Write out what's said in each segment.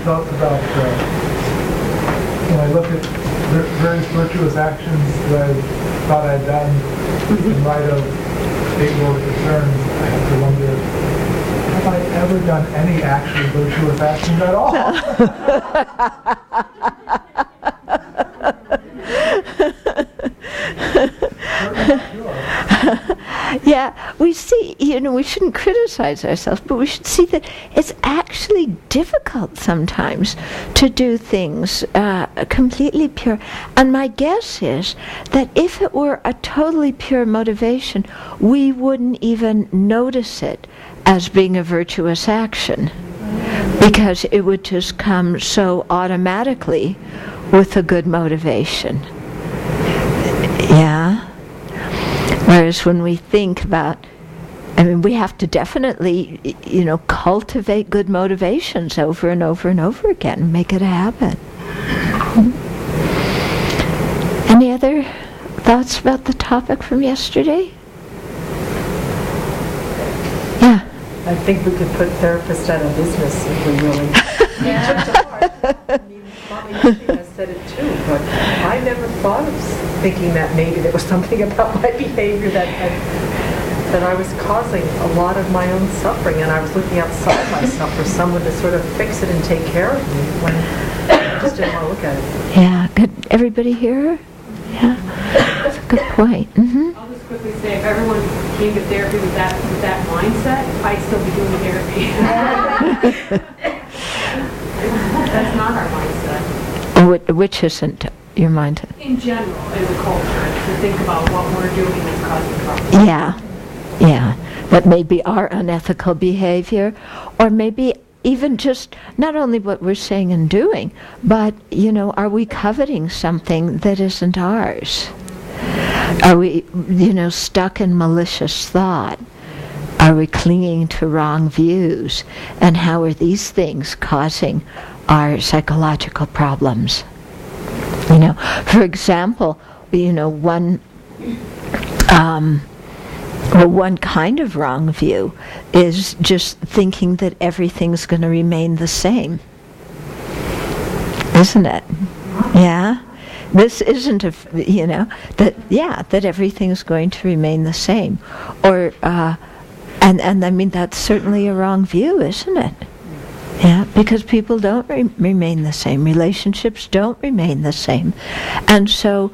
thoughts about, when I look at various virtuous actions that I thought I'd done in light of state world concerns, I have to wonder, have I ever done any actually virtuous actions at all? Yeah, we see, we shouldn't criticize ourselves, but we should see that it's actually difficult sometimes to do things completely pure. And my guess is that if it were a totally pure motivation, we wouldn't even notice it as being a virtuous action, because it would just come so automatically with a good motivation. Yeah? Whereas when we think about, we have to definitely, cultivate good motivations over and over and over again and make it a habit. Any other thoughts about the topic from yesterday? Yeah. I think we could put therapists out of business if we really took to heart. Mama Yuki has said it too, but I never thought of thinking that maybe there was something about my behavior that I was causing a lot of my own suffering, and I was looking outside myself for someone to sort of fix it and take care of me when I just didn't want to look at it. Yeah, good. Everybody hear? Yeah, that's a good point. Mm-hmm. I'll just quickly say, if everyone came to therapy with that mindset, I'd still be doing therapy. That's not our mindset. Which isn't your mindset? In general, as a culture, to think about what we're doing that's causing trouble. Yeah. That may be our unethical behavior, or maybe even just not only what we're saying and doing, but, are we coveting something that isn't ours? Are we, stuck in malicious thought? Are we clinging to wrong views? And how are these things causing our psychological problems? For example, one kind of wrong view is just thinking that everything's going to remain the same. Isn't it? Yeah? This isn't that everything's going to remain the same. Or, and that's certainly a wrong view, isn't it? Yeah, because people don't remain the same. Relationships don't remain the same. And so,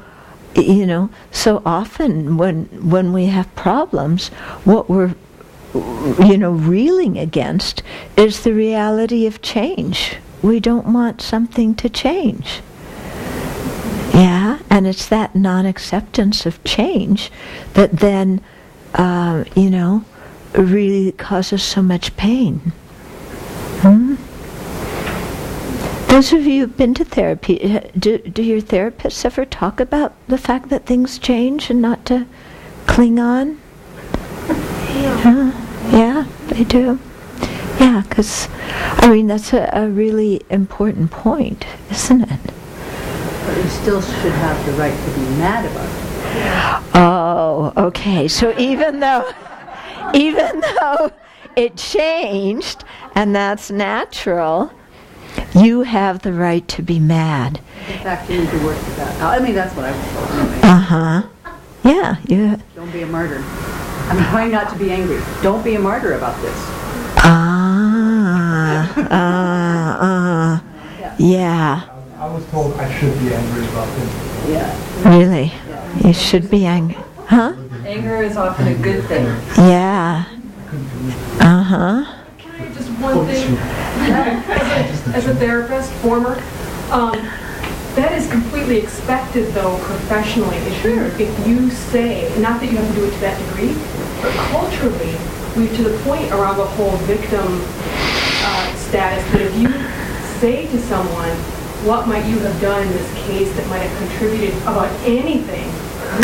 so often when we have problems, what we're, reeling against is the reality of change. We don't want something to change. Yeah, and it's that non-acceptance of change that then, really causes so much pain. Those of you who've been to therapy, do your therapists ever talk about the fact that things change and not to cling on? Yeah, they do. Yeah, because, that's a really important point, isn't it? But you still should have the right to be mad about it. Oh, okay. So even though it changed, and that's natural, you have the right to be mad. In fact, you need to work with that. That's what I was told anyway. Yeah, yeah. Don't be a martyr. I'm trying not to be angry. Don't be a martyr about this. Yeah. I was told I should be angry about this. Yeah. Really? Yeah. You should be angry. Huh? Anger is often a good thing. Yeah. Just one thing, as a therapist, former, that is completely expected, though, professionally. If you say, not that you have to do it to that degree, but culturally, we're to the point around the whole victim status that if you say to someone, what might you have done in this case that might have contributed about anything,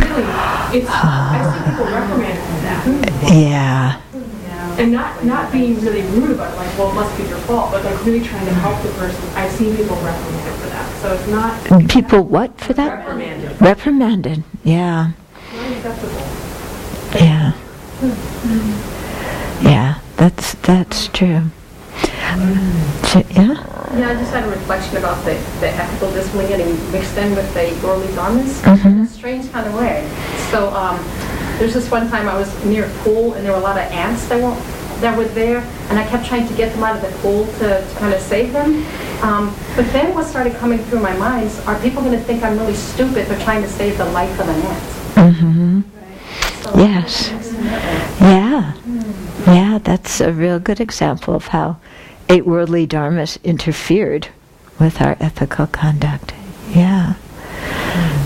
really, I see people reprimanded for that. Yeah. And not being really rude about it, like, well, it must be your fault, but like really trying to help the person. I've seen people reprimanded for that. So it's not... People what for that? Reprimanded. Reprimanded, yeah. Not acceptable. Yeah. Yeah, that's true. Yeah? Yeah, I just had a reflection about the ethical discipline getting mixed in with the early dharmas in a strange kind of way. So there's this one time I was near a pool and there were a lot of ants that were there, and I kept trying to get them out of the pool to kind of save them. But then what started coming through my mind is, are people going to think I'm really stupid for trying to save the life of an ant? Mm-hmm. So, Yes. Yeah. Yeah, that's a real good example of how 8 worldly dharmas interfered with our ethical conduct. Yeah.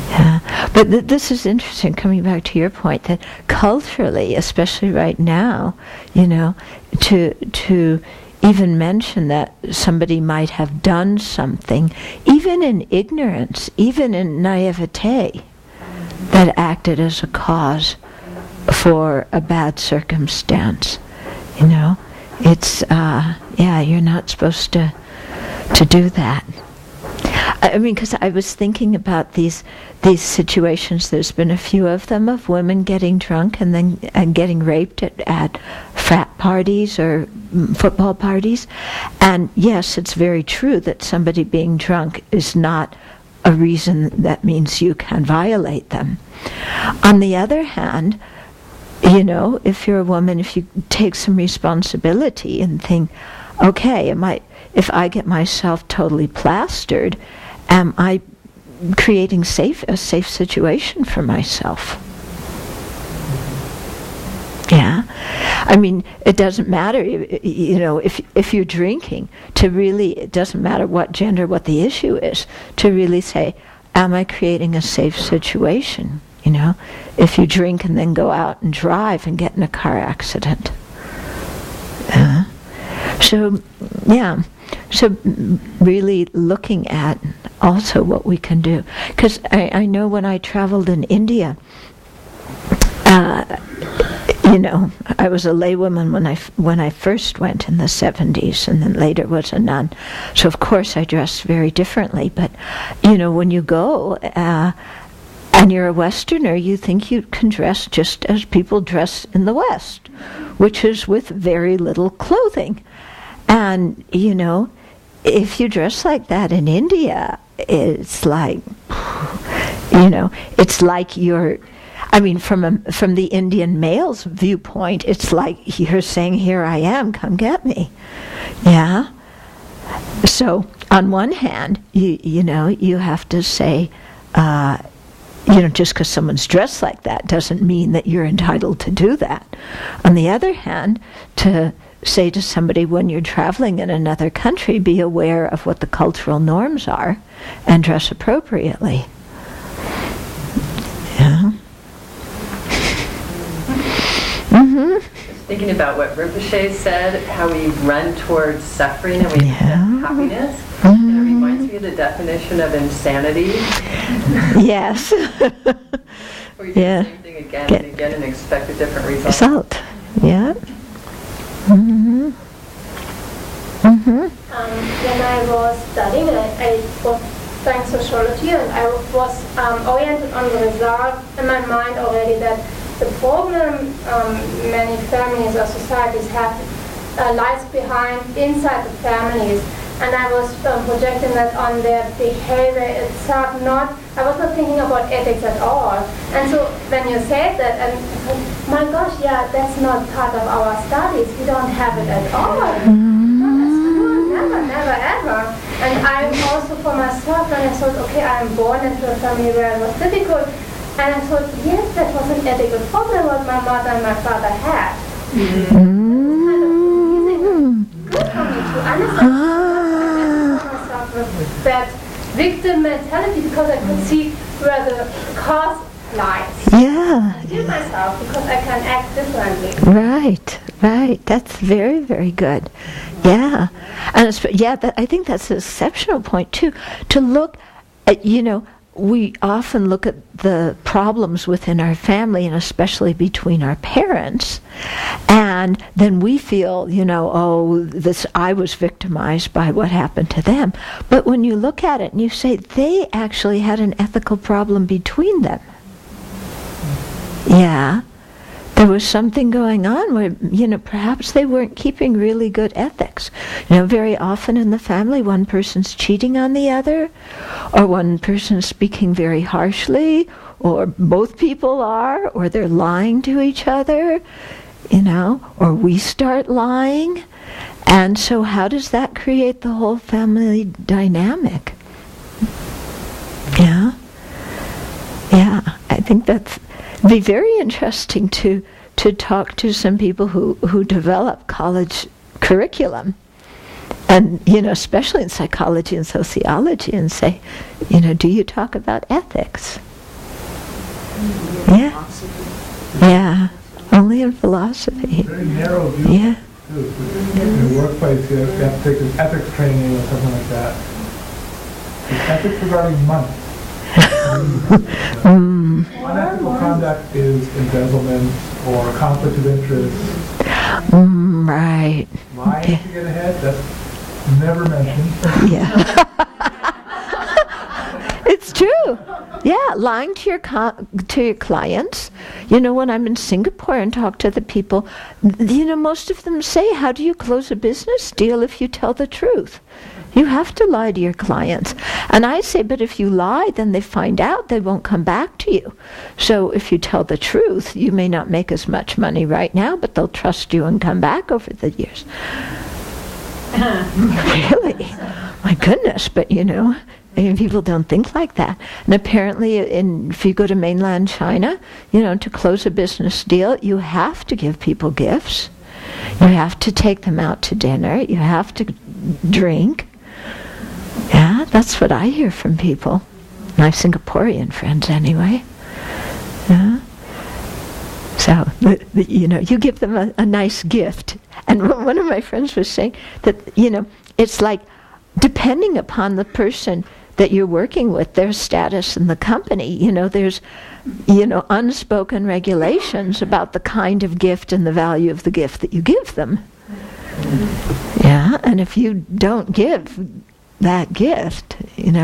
Yeah. But this is interesting, coming back to your point, that culturally, especially right now, to even mention that somebody might have done something, even in ignorance, even in naivete, that acted as a cause for a bad circumstance. It's you're not supposed to do that. I mean, because I was thinking about these situations. There's been a few of them, of women getting drunk and getting raped at frat parties or football parties. And yes, it's very true that somebody being drunk is not a reason that means you can violate them. On the other hand, if you're a woman, if you take some responsibility and think, okay, if I get myself totally plastered, am I creating a safe situation for myself? Yeah. I mean, it doesn't matter, if you're drinking, it doesn't matter what gender, what the issue is, to really say, am I creating a safe situation? If you drink and then go out and drive and get in a car accident. So really looking at also what we can do. Because I know when I traveled in India, I was a laywoman when I first went in the 70s, and then later was a nun. So of course I dressed very differently. But when you go and you're a Westerner, you think you can dress just as people dress in the West, which is with very little clothing. And if you dress like that in India, it's like, it's like you're. I mean, from the Indian male's viewpoint, it's like you're saying, "Here I am, come get me." Yeah. So on one hand, you have to say, just because someone's dressed like that doesn't mean that you're entitled to do that. On the other hand, to say to somebody, when you're traveling in another country, be aware of what the cultural norms are and dress appropriately. Yeah. Thinking about what Rinpoche said, how we run towards suffering and we accept happiness. And it reminds me of the definition of insanity. Yes. Where you do the same thing again and again and expect a different result. Yeah. When I was studying, I was studying sociology, and I was oriented on the result in my mind already that the problem many families or societies have lies behind inside the families, and I was projecting that on their behavior itself. I was not thinking about ethics at all. And so when you said that, and my gosh, yeah, that's not part of our studies. We don't have it at all. Never, ever. And I'm also for myself, when I thought, okay, I'm born into a family where it was difficult. And I thought, yes, that was an ethical problem what my mother and my father had. It was kind of amazing, good for me to understand myself with that victim mentality, because I could see where the cause lies. Yeah. I heal myself because I can act differently. Right. That's very, very good. Yeah. And I think that's an exceptional point too. To look at, we often look at the problems within our family, and especially between our parents, and then we feel, I was victimized by what happened to them. But when you look at it and you say, they actually had an ethical problem between them. Yeah. there was something going on where, perhaps they weren't keeping really good ethics. Very often in the family, one person's cheating on the other, or one person's speaking very harshly, or both people are, or they're lying to each other, or we start lying. And so how does that create the whole family dynamic? Yeah. I think that'd be very interesting to talk to some people who develop college curriculum, and especially in psychology and sociology, and say, do you talk about ethics? Yeah, only in philosophy. Very narrow view. Yeah. Too. In the workplace, you have to take this ethics training or something like that. It's ethics regarding money. Unethical conduct is embezzlement or conflict of interest. Right. Lying to get ahead, that's never mentioned. Yeah. It's true. Yeah, lying to your clients. When I'm in Singapore and talk to the people, most of them say, how do you close a business deal if you tell the truth? You have to lie to your clients. And I say, but if you lie, then they find out, they won't come back to you. So if you tell the truth, you may not make as much money right now, but they'll trust you and come back over the years. Really? My goodness, but people don't think like that. And apparently, if you go to mainland China, to close a business deal, you have to give people gifts. You have to take them out to dinner. You have to drink. Yeah, that's what I hear from people. My Singaporean friends, anyway. Yeah. So, you give them a nice gift. And one of my friends was saying that, it's like, depending upon the person that you're working with, their status in the company, there's, unspoken regulations about the kind of gift and the value of the gift that you give them. Yeah, and if you don't give that gift,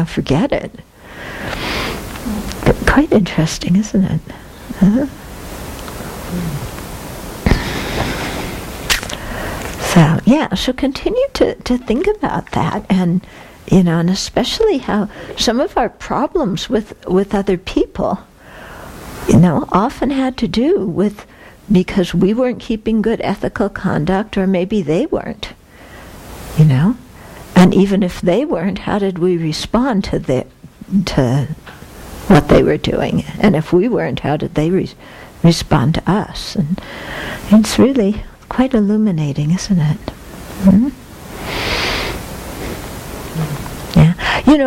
forget it. But quite interesting, isn't it? Huh? So continue to think about that, and and especially how some of our problems with other people, often had to do with because we weren't keeping good ethical conduct, or maybe they weren't, and even if they weren't, how did we respond to what they were doing? And if we weren't, how did they respond to us? And it's really quite illuminating, isn't it? Mm-hmm. Yeah.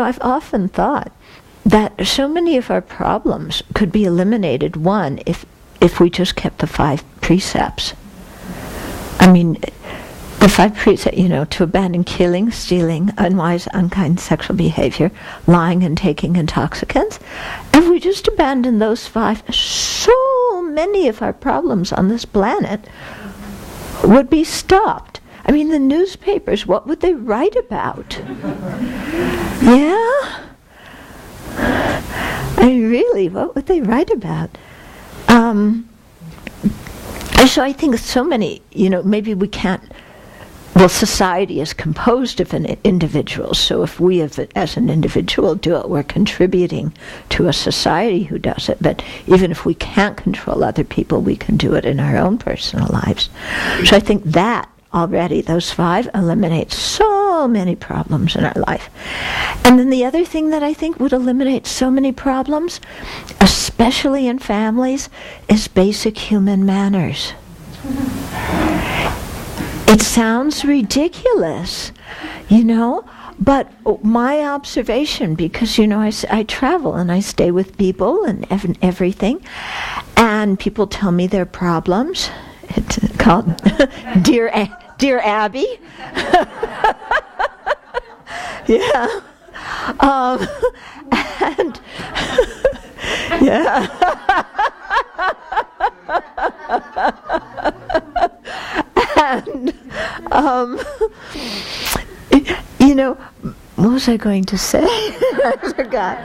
I've often thought that so many of our problems could be eliminated, one, if we just kept the 5 precepts. I mean, the 5 precepts, to abandon killing, stealing, unwise, unkind sexual behavior, lying, and taking intoxicants. If we just abandon those 5, so many of our problems on this planet would be stopped. I mean, the newspapers, what would they write about? Yeah? Really, what would they write about? So I think so many, maybe we can't, society is composed of individuals, so if we as an individual do it, we're contributing to a society who does it. But even if we can't control other people, we can do it in our own personal lives. So I think that already, those 5 eliminate so many problems in our life. And then the other thing that I think would eliminate so many problems, especially in families, is basic human manners. It sounds ridiculous, but my observation, because, I travel and I stay with people and everything, and people tell me their problems. It's called Dear Abbey. Yeah. And yeah. And what was I going to say? I forgot.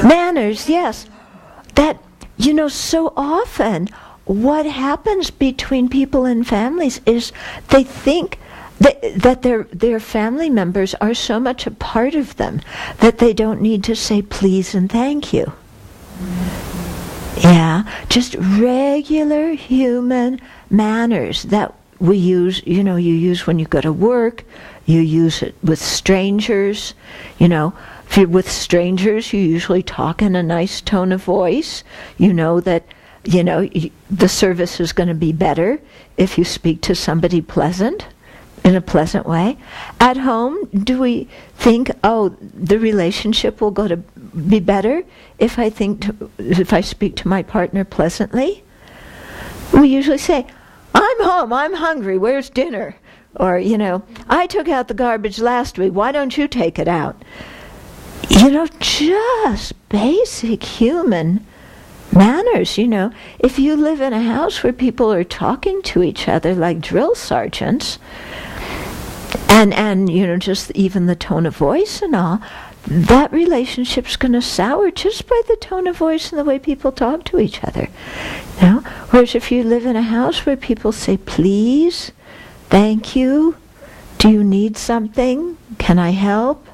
Manners, yes. That so often what happens between people in families is they think that their family members are so much a part of them that they don't need to say please and thank you. Yeah, just regular human manners that we use, you use when you go to work, you use it with strangers, if you're with strangers, you usually talk in a nice tone of voice. You know that, the service is going to be better if you speak to somebody in a pleasant way. At home, do we think, the relationship will go to be better if I speak to my partner pleasantly? We usually say, I'm home, I'm hungry, where's dinner? Or, I took out the garbage last week, why don't you take it out? Just basic human manners, If you live in a house where people are talking to each other like drill sergeants, and just even the tone of voice and all, that relationship's going to sour just by the tone of voice and the way people talk to each other. Whereas if you live in a house where people say please, thank you, do you need something, can I help?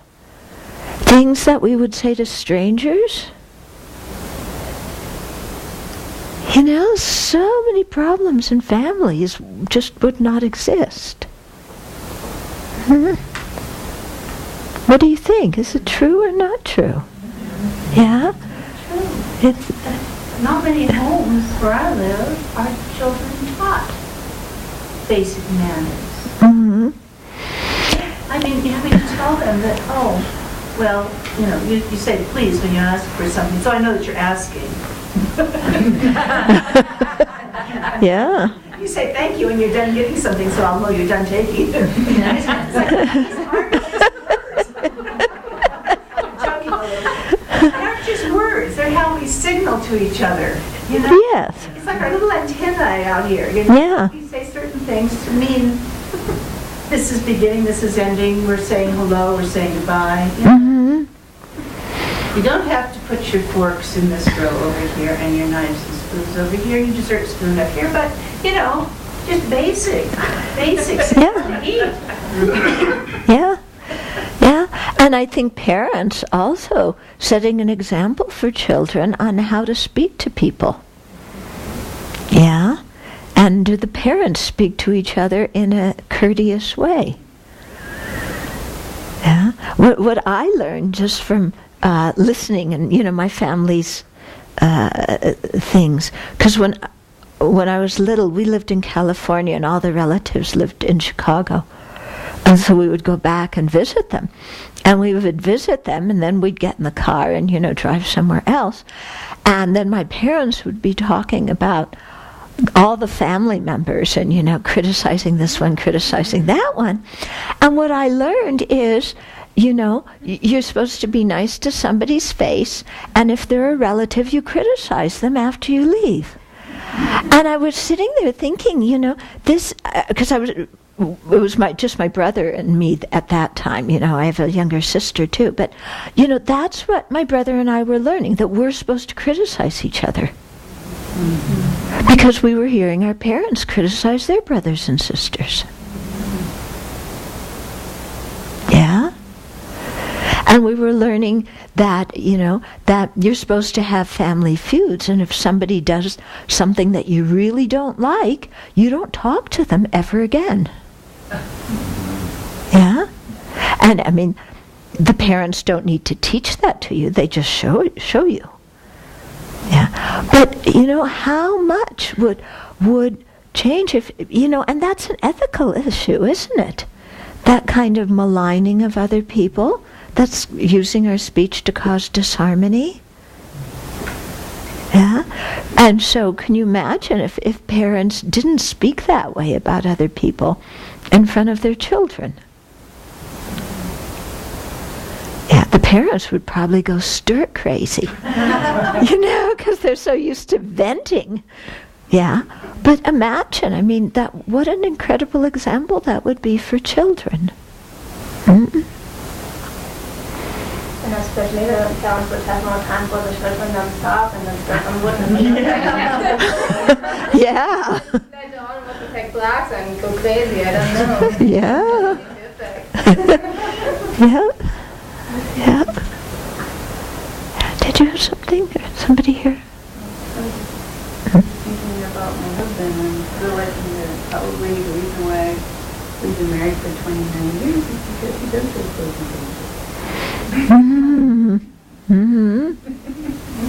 Things that we would say to strangers. So many problems in families just would not exist. What do you think? Is it true or not true? Yeah? It's not many homes where I live are children taught basic manners. Mm-hmm. I mean, you having to tell them that, you say please when you ask for something, so I know that you're asking. Yeah. You say thank you when you're done getting something, so I'll know you're done taking. These aren't just words, they're how we signal to each other. Yes. It's like our little antennae out here. Yeah. We say certain things to mean this is beginning, this is ending, we're saying hello, we're saying goodbye. Mm-hmm. You don't have to put your forks in this row over here and your knives and spoons over here, your dessert spoon up here, but, just basics to eat. Yeah. Yeah. And I think parents also setting an example for children on how to speak to people. Yeah. And do the parents speak to each other in a courteous way? Yeah. What I learned just from listening and, my family's things, because when I was little, we lived in California and all the relatives lived in Chicago. And so we would go back and visit them. And we would visit them, and then we'd get in the car and, drive somewhere else. And then my parents would be talking about all the family members and, criticizing this one, criticizing that one. And what I learned is, you're supposed to be nice to somebody's face, and if they're a relative, you criticize them after you leave. And I was sitting there thinking, this, because it was just my brother and me at that time. I have a younger sister too, but that's what my brother and I were learning, that we're supposed to criticize each other. Mm-hmm. Because we were hearing our parents criticize their brothers and sisters. Yeah? And we were learning that, that you're supposed to have family feuds, and if somebody does something that you really don't like, you don't talk to them ever again. Yeah? And I mean, the parents don't need to teach that to you, they just show you. Yeah. But, how much would change if, and that's an ethical issue, isn't it? That kind of maligning of other people, that's using our speech to cause disharmony. Yeah? And so can you imagine if parents didn't speak that way about other people in front of their children? Yeah, the parents would probably go stir crazy, because they're so used to venting. Yeah, but imagine, what an incredible example that would be for children. Mm-mm. And especially the parents would have more time for the children themselves, and the children wouldn't. Yeah. Later on, want to take drugs and go crazy. I don't know. Yeah. Perfect. Yeah. Yeah. Did you have something? Somebody here? Thinking about my husband and realizing that probably the reason why we've been married for 29 years is because he does those things. Mm-hmm. Mm-hmm.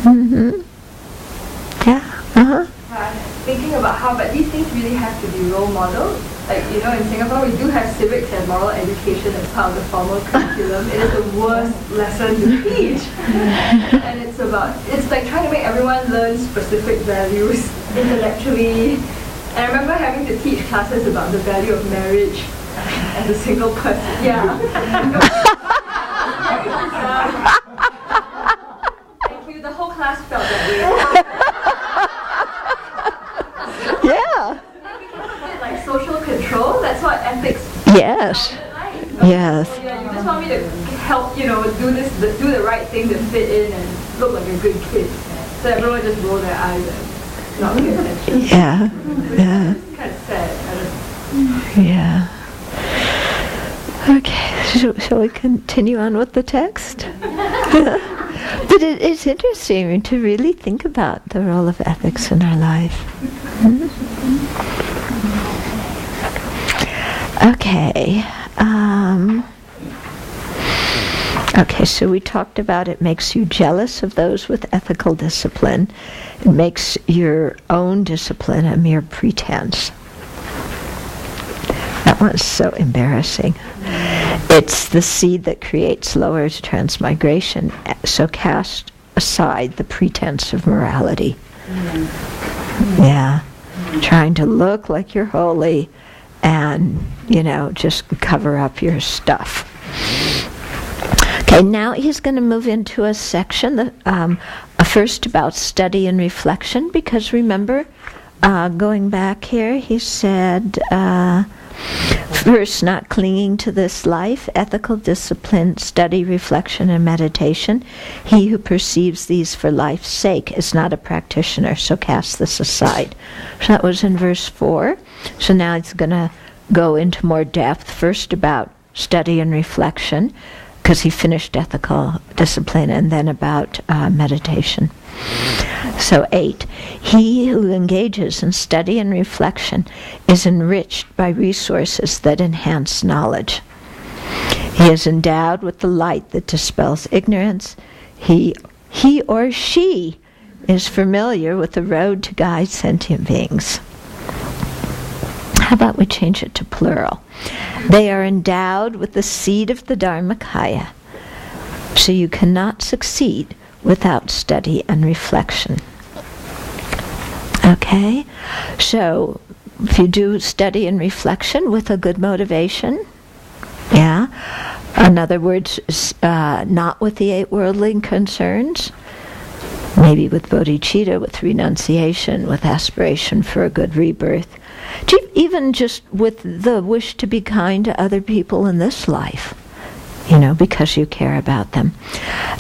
Mm-hmm. Yeah. Uh-huh. Thinking about how, but these things really have to be role models. Like, in Singapore, we do have civics and moral education as part of the formal curriculum. It is the worst lesson to teach. And it's like trying to make everyone learn specific values intellectually. And I remember having to teach classes about the value of marriage as a single person. Yeah. Thank you. The whole class felt that way. Yeah. Like social control, that's what ethics Yes. Yes. Yeah, you just want me to help, do the right thing to fit in and look like a good kid. So everyone just roll their eyes and not pay attention. Yeah. Yeah. It's kind of sad. Yeah. Okay, shall we continue on with the text? But it's interesting to really think about the role of ethics in our life. Okay. Okay, so we talked about it makes you jealous of those with ethical discipline. It makes your own discipline a mere pretense. That one's so embarrassing. It's the seed that creates lower transmigration, so cast aside the pretense of morality. Yeah. Trying to look like you're holy and, just cover up your stuff. Okay, now he's going to move into a section, first about study and reflection, because remember, going back here, he said, first, not clinging to this life, ethical discipline, study, reflection, and meditation. He who perceives these for life's sake is not a practitioner, so cast this aside. So that was in verse 4. So now it's going to go into more depth, first about study and reflection, because he finished ethical discipline, and then about meditation. So 8, he who engages in study and reflection is enriched by resources that enhance knowledge. He is endowed with the light that dispels ignorance. He or she is familiar with the road to guide sentient beings. How about we change it to plural? They are endowed with the seed of the Dharmakaya, so you cannot succeed without study and reflection. Okay? So, if you do study and reflection with a good motivation, yeah, in other words, not with the 8 worldly concerns, maybe with bodhicitta, with renunciation, with aspiration for a good rebirth, even just with the wish to be kind to other people in this life, because you care about them.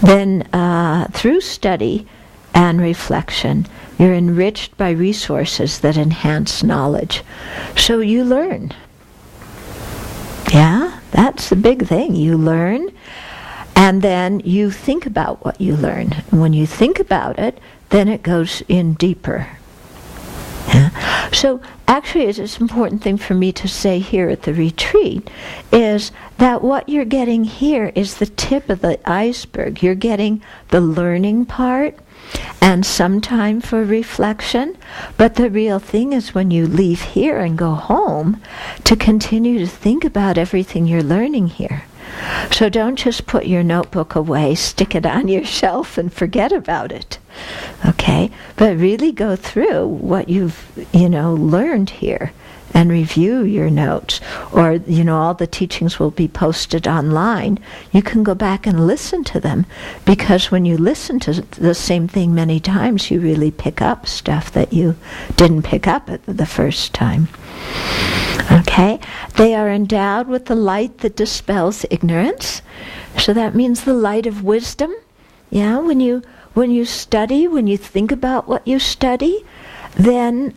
Then through study and reflection, you're enriched by resources that enhance knowledge. So you learn. Yeah, that's the big thing. You learn, and then you think about what you learn. And when you think about it, then it goes in deeper. Yeah. So actually, it's an important thing for me to say here at the retreat is that what you're getting here is the tip of the iceberg. You're getting the learning part and some time for reflection, but the real thing is when you leave here and go home to continue to think about everything you're learning here. So don't just put your notebook away, stick it on your shelf and forget about it. Okay? But really go through what you've, learned here and review your notes. Or, all the teachings will be posted online. You can go back and listen to them, because when you listen to the same thing many times, you really pick up stuff that you didn't pick up at the first time. Okay? They are endowed with the light that dispels ignorance. So that means the light of wisdom. Yeah, when you study, when you think about what you study, then,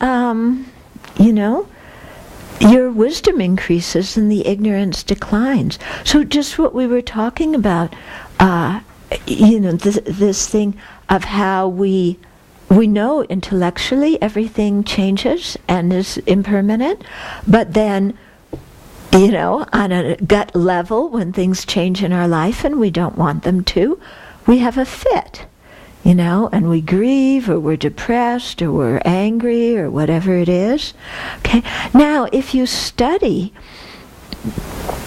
your wisdom increases and the ignorance declines. So just what we were talking about, this thing of how we know intellectually everything changes and is impermanent, but then, on a gut level, when things change in our life and we don't want them to, we have a fit, and we grieve, or we're depressed, or we're angry, or whatever it is. Okay. Now, if you study,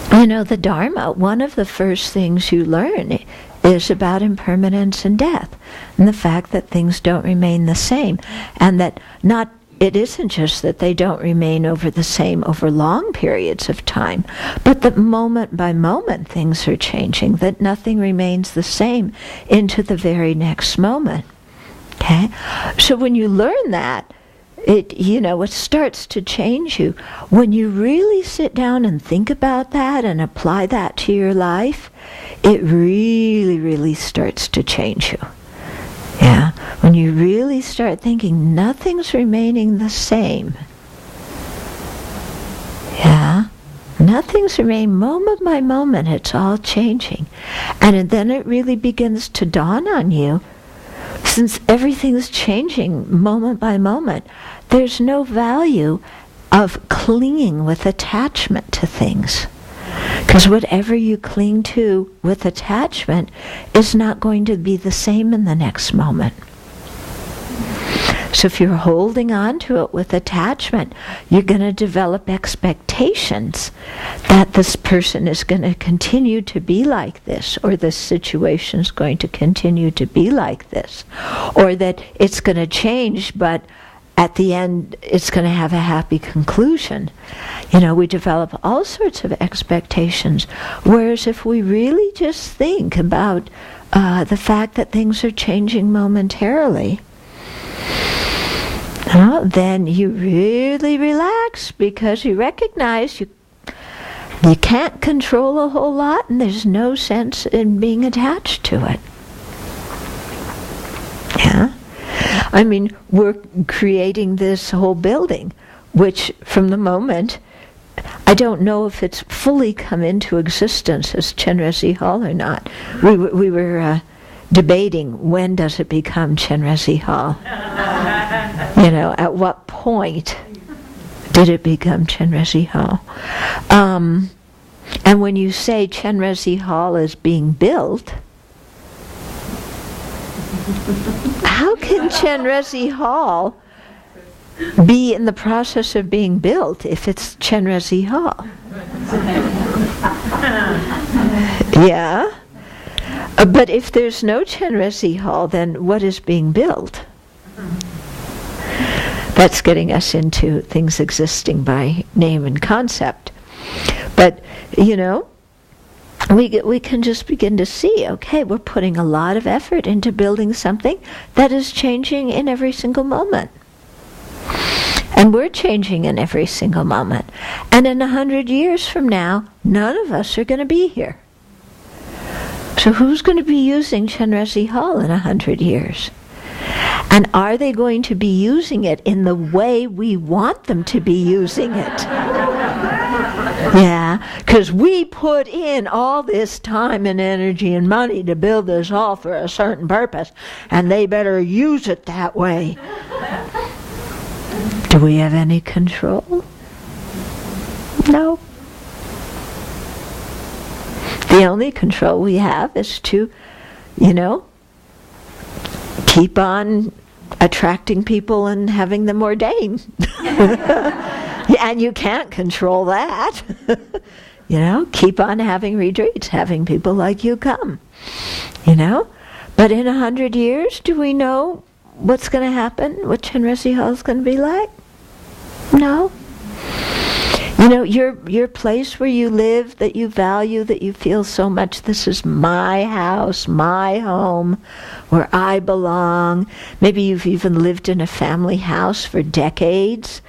the Dharma, one of the first things you learn is about impermanence and death, and the fact that things don't remain the same, and that it isn't just that they don't remain over long periods of time, but that moment by moment things are changing, that nothing remains the same into the very next moment. Okay? So when you learn that, it starts to change you. When you really sit down and think about that and apply that to your life, it really, really starts to change you. Yeah, when you really start thinking nothing's remaining the same. Yeah, nothing's remaining moment by moment, it's all changing. And then it really begins to dawn on you, since everything's changing moment by moment, there's no value of clinging with attachment to things. Because whatever you cling to with attachment is not going to be the same in the next moment. So if you're holding on to it with attachment, you're going to develop expectations that this person is going to continue to be like this, or this situation is going to continue to be like this, or that it's going to change, but at the end, it's going to have a happy conclusion. We develop all sorts of expectations. Whereas if we really just think about the fact that things are changing momentarily, then you really relax, because you recognize you can't control a whole lot, and there's no sense in being attached to it. Yeah? I mean, we're creating this whole building, which from the moment, I don't know if it's fully come into existence as Chenrezig Hall or not. We were debating, when does it become Chenrezig Hall? At what point did it become Chenrezig Hall? And when you say Chenrezig Hall is being built, how can Chenrezig Hall be in the process of being built if it's Chenrezig Hall? Yeah? But if there's no Chenrezig Hall, then what is being built? That's getting us into things existing by name and concept. But, we can just begin to see, okay, we're putting a lot of effort into building something that is changing in every single moment. And we're changing in every single moment. And in 100 years from now, none of us are going to be here. So who's going to be using Chenrezig Hall in 100 years? And are they going to be using it in the way we want them to be using it? Yeah, because we put in all this time and energy and money to build this hall for a certain purpose, and they better use it that way. Do we have any control? No. The only control we have is to, keep on attracting people and having them ordained. And you can't control that. Keep on having retreats, having people like you come. But in 100 years, do we know what's going to happen? What Chenrezig Hall is going to be like? No. Your place where you live, that you value, that you feel so much, this is my house, my home, where I belong. Maybe you've even lived in a family house for decades,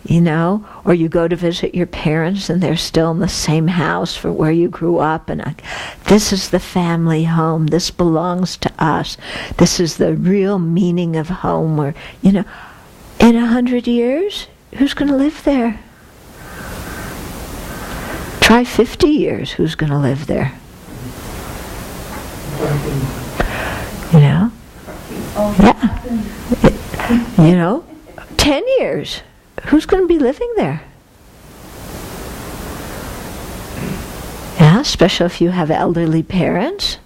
or you go to visit your parents and they're still in the same house for where you grew up, and this is the family home, this belongs to us, this is the real meaning of home, where, in 100 years, who's going to live there? Try 50 years, who's going to live there? You know? Yeah. You know? 10 years, who's going to be living there? Yeah, especially if you have elderly parents.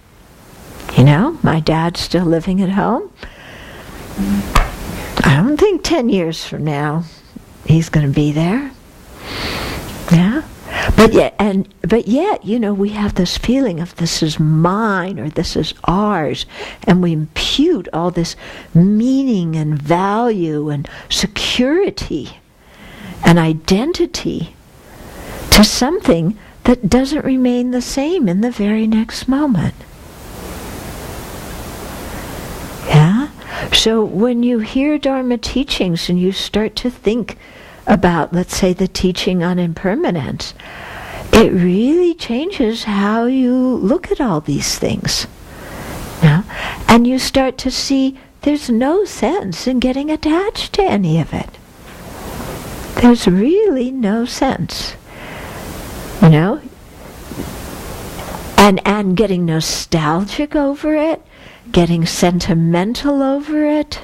You know, my dad's still living at home. I don't think 10 years from now he's going to be there. Yeah. But yet, you know, we have this feeling of this is mine or this is ours, and we impute all this meaning and value and security and identity to something that doesn't remain the same in the very next moment. Yeah? So when you hear Dharma teachings and you start to think about, let's say, the teaching on impermanence, it really changes how you look at all these things. Yeah? And you start to see there's no sense in getting attached to any of it. There's really no sense. You know? And getting nostalgic over it, getting sentimental over it.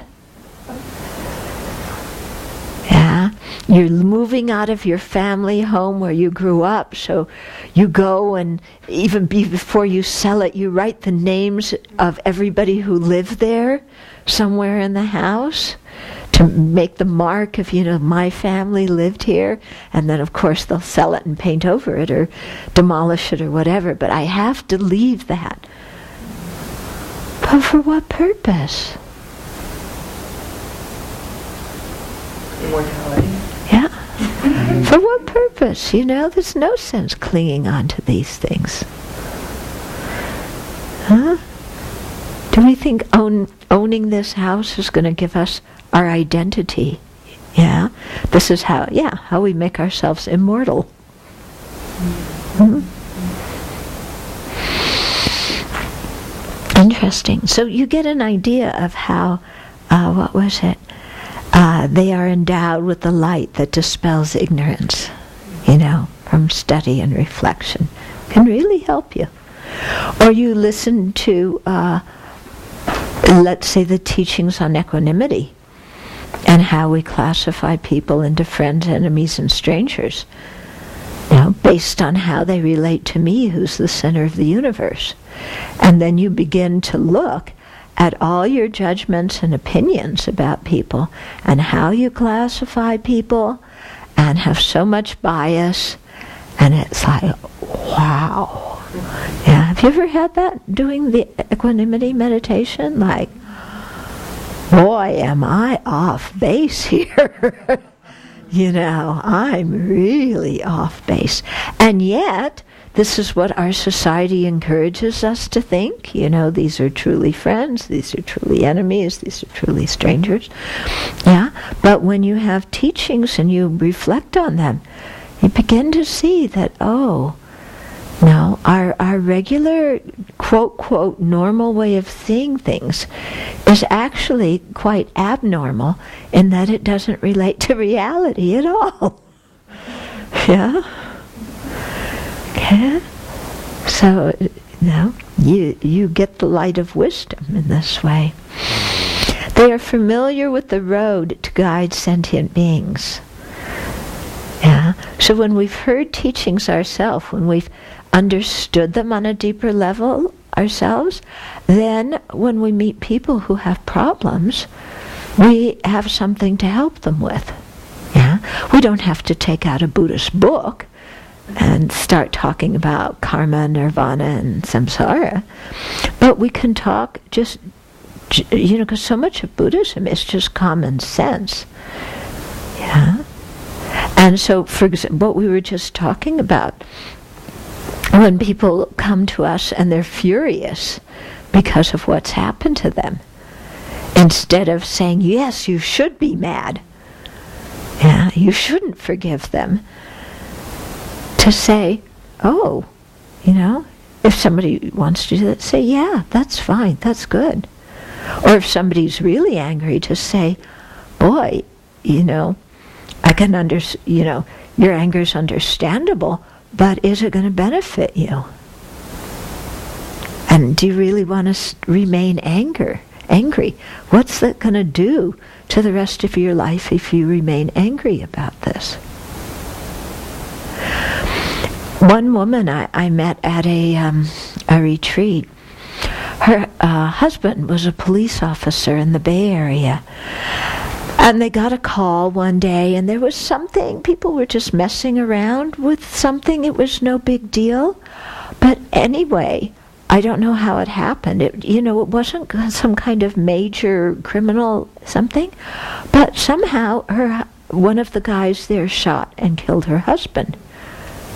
Yeah, you're moving out of your family home where you grew up, so you go and even before you sell it, you write the names of everybody who lived there somewhere in the house to make the mark of, you know, my family lived here, and then of course they'll sell it and paint over it or demolish it or whatever, but I have to leave that. But for what purpose? Immortality. Yeah. For what purpose? You know, there's no sense clinging on to these things. Huh? Do we think owning this house is going to give us our identity? Yeah. This is how we make ourselves immortal. Hmm? Interesting. So you get an idea of how, what was it? They are endowed with the light that dispels ignorance, you know, from study and reflection. Can really help you. Or you listen to, let's say, the teachings on equanimity and how we classify people into friends, enemies, and strangers, you know, based on how they relate to me, who's the center of the universe. And then you begin to look at all your judgments and opinions about people and how you classify people and have so much bias, and it's like, wow. Yeah, have you ever had that doing the equanimity meditation? Like, boy, am I off base here. You know, I'm really off base. And yet, this is what our society encourages us to think. You know, these are truly friends, these are truly enemies, these are truly strangers. Yeah, but when you have teachings and you reflect on them, you begin to see that, oh, no, our regular, quote, quote, normal way of seeing things is actually quite abnormal in that it doesn't relate to reality at all. Yeah? Okay? So, you know, you get the light of wisdom in this way. They are familiar with the road to guide sentient beings. Yeah? So when we've heard teachings ourselves, when we've understood them on a deeper level ourselves, then when we meet people who have problems, we have something to help them with. Yeah? We don't have to take out a Buddhist book and start talking about karma, nirvana, and samsara, but we can talk just, you know, because so much of Buddhism is just common sense. Yeah? And so, for example, what we were just talking about, when people come to us and they're furious because of what's happened to them, instead of saying, yes, you should be mad, yeah, you shouldn't forgive them, to say, oh, you know, if somebody wants to do that, say, yeah, that's fine, that's good. Or if somebody's really angry, to say, boy, I can your anger's understandable, but is it going to benefit you? And do you really want to remain angry? What's that going to do to the rest of your life if you remain angry about this? One woman I met at a retreat, her husband was a police officer in the Bay Area. And they got a call one day, and there was something, people were just messing around with something. It was no big deal. But anyway, I don't know how it happened. It wasn't some kind of major criminal something. But somehow one of the guys there shot and killed her husband,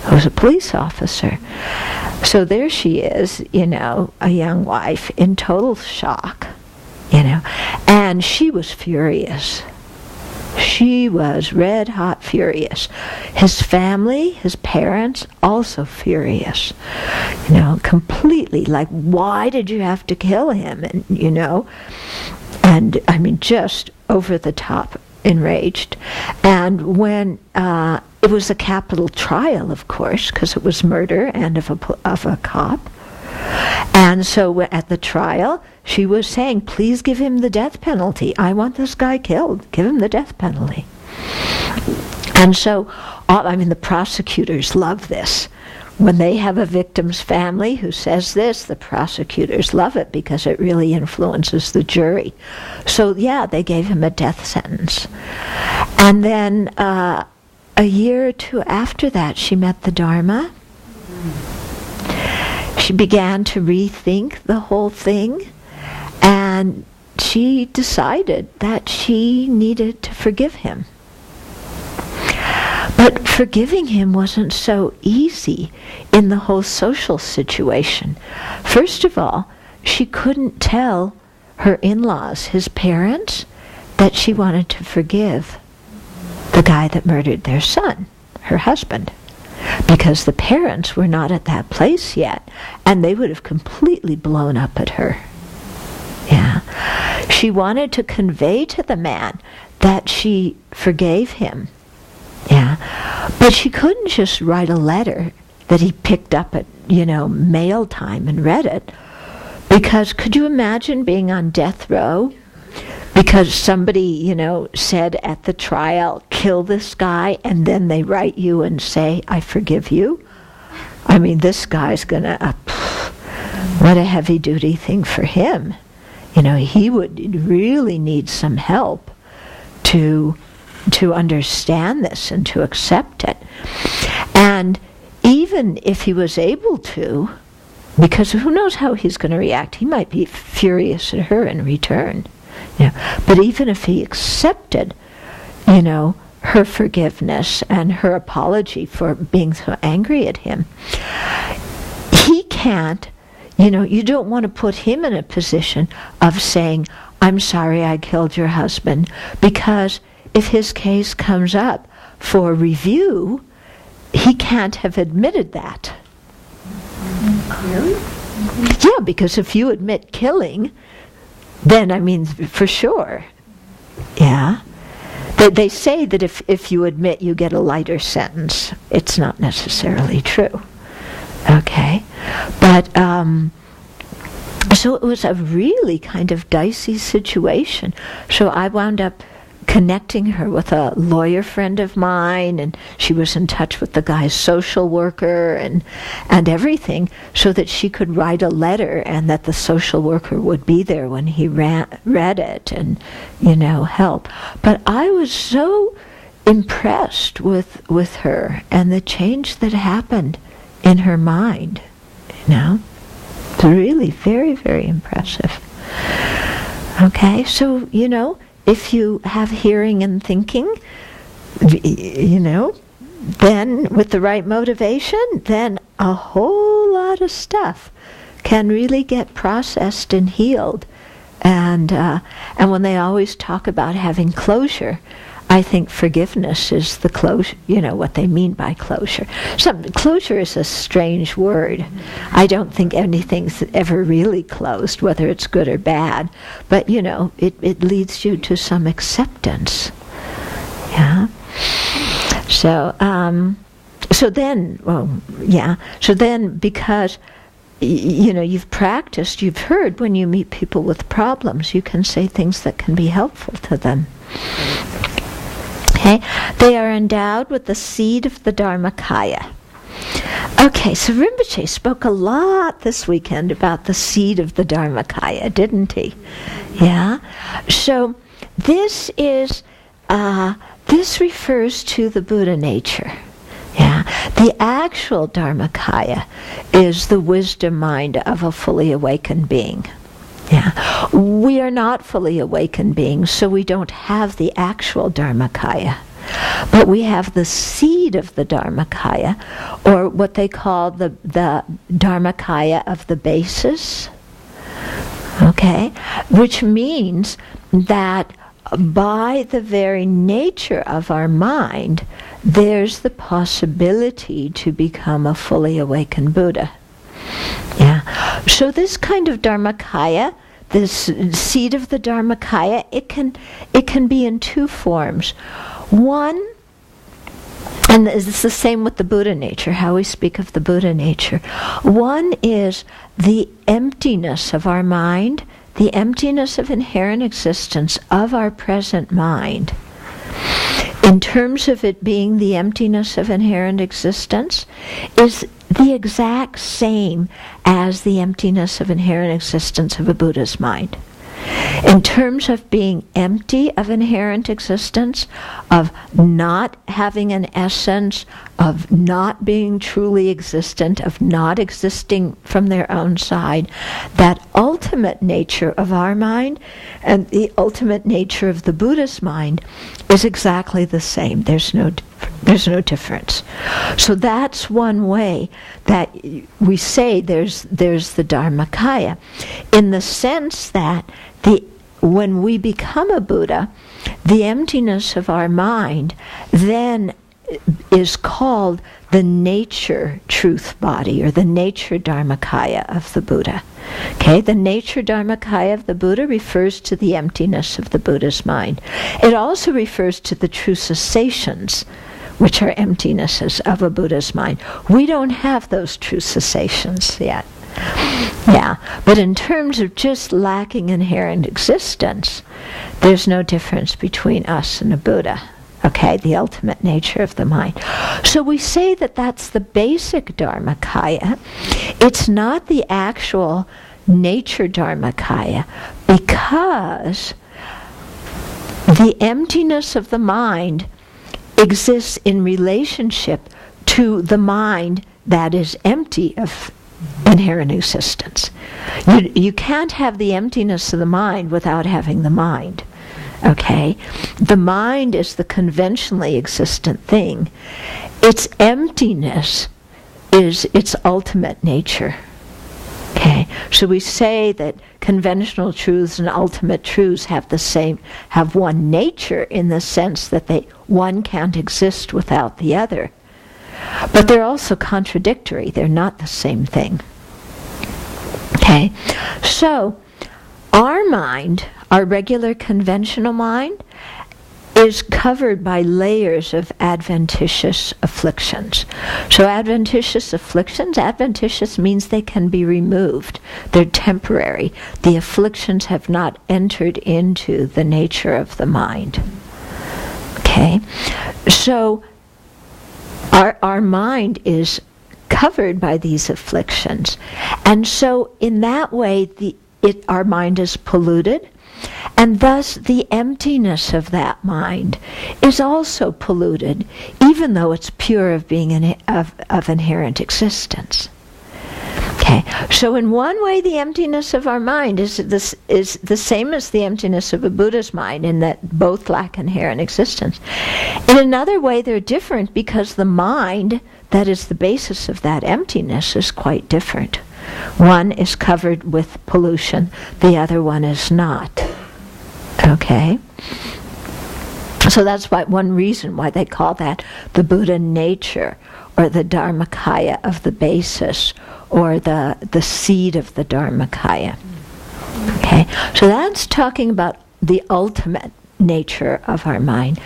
who was a police officer. So there she is, a young wife in total shock, and she was furious. She was red hot furious. His family, his parents, also furious. Completely like, why did you have to kill him? And I mean, just over the top enraged. And when it was a capital trial, of course, because it was murder and of a cop. And so at the trial, she was saying, please give him the death penalty. I want this guy killed. Give him the death penalty. And so, the prosecutors love this. When they have a victim's family who says this, the prosecutors love it because it really influences the jury. So, they gave him a death sentence. And then a year or two after that, she met the Dharma. She began to rethink the whole thing, and she decided that she needed to forgive him. But forgiving him wasn't so easy in the whole social situation. First of all, she couldn't tell her in-laws, his parents, that she wanted to forgive the guy that murdered their son, her husband. Because the parents were not at that place yet, and they would have completely blown up at her. She wanted to convey to the man that she forgave him. But she couldn't just write a letter that he picked up at, mail time and read it. Because could you imagine being on death row? Because somebody, said at the trial, kill this guy, and then they write you and say, I forgive you. I mean, this guy's gonna, what a heavy-duty thing for him. He would really need some help to understand this and to accept it. And even if he was able to, because who knows how he's going to react, he might be furious at her in return. But even if he accepted, her forgiveness and her apology for being so angry at him, he can't, you don't want to put him in a position of saying, I'm sorry I killed your husband, because if his case comes up for review, he can't have admitted that. Really? Yeah, because if you admit killing, then, for sure. Yeah. They say that if you admit, you get a lighter sentence. It's not necessarily true. Okay? But, so it was a really kind of dicey situation. So I wound up connecting her with a lawyer friend of mine, and she was in touch with the guy's social worker and everything, so that she could write a letter and that the social worker would be there when he read it and, help. But I was so impressed with her and the change that happened in her mind, It's really very, very impressive. Okay, so, if you have hearing and thinking, then with the right motivation, then a whole lot of stuff can really get processed and healed. And when they always talk about having closure, I think forgiveness is the closure, what they mean by closure. Closure is a strange word. I don't think anything's ever really closed, whether it's good or bad. But, it leads you to some acceptance. Yeah. So, so then, because you've practiced, you've heard when you meet people with problems, you can say things that can be helpful to them. Okay, they are endowed with the seed of the Dharmakaya. Okay, so Rinpoche spoke a lot this weekend about the seed of the Dharmakaya, didn't he? Yeah. So this refers to the Buddha nature. Yeah. The actual Dharmakaya is the wisdom mind of a fully awakened being. Yeah. We are not fully awakened beings, so we don't have the actual Dharmakaya. But we have the seed of the Dharmakaya, or what they call the Dharmakaya of the basis. Okay? Which means that by the very nature of our mind, there's the possibility to become a fully awakened Buddha. Yeah. So this kind of Dharmakaya, this seed of the Dharmakaya, it can be in two forms. One, and it's the same with the Buddha nature, how we speak of the Buddha nature. One is the emptiness of our mind, the emptiness of inherent existence of our present mind. In terms of it being the emptiness of inherent existence, is the exact same as the emptiness of inherent existence of a Buddha's mind. In terms of being empty of inherent existence, of not having an essence, of not being truly existent, of not existing from their own side, that ultimate nature of our mind and the ultimate nature of the Buddha's mind is exactly the same. There's no difference. So that's one way that we say there's the Dharmakaya, in the sense that when we become a Buddha, the emptiness of our mind then is called the nature truth body, or the nature Dharmakaya of the Buddha. Okay, the nature Dharmakaya of the Buddha refers to the emptiness of the Buddha's mind. It also refers to the true cessations, which are emptinesses of a Buddha's mind. We don't have those true cessations yet. Yeah, but in terms of just lacking inherent existence, there's no difference between us and a Buddha. Okay, the ultimate nature of the mind. So we say that that's the basic Dharmakaya. It's not the actual nature Dharmakaya, because the emptiness of the mind exists in relationship to the mind that is empty of inherent existence. You can't have the emptiness of the mind without having the mind. Okay? The mind is the conventionally existent thing. Its emptiness is its ultimate nature. Okay? So we say that conventional truths and ultimate truths have one nature, in the sense that one can't exist without the other. But they're also contradictory. They're not the same thing. Okay? So, our mind, our regular conventional mind, is covered by layers of adventitious afflictions. So adventitious means they can be removed. They're temporary. The afflictions have not entered into the nature of the mind. Okay? So our mind is covered by these afflictions. And so in that way, our mind is polluted, and thus the emptiness of that mind is also polluted, even though it's pure of being of inherent existence. Okay, so in one way, the emptiness of our mind is the same as the emptiness of a Buddha's mind, in that both lack inherent existence. In another way, they're different, because the mind that is the basis of that emptiness is quite different. One is covered with pollution, the other one is not. Okay? So that's one reason why they call that the Buddha nature, or the Dharmakaya of the basis, or the seed of the Dharmakaya. Okay? So that's talking about the ultimate nature of our mind.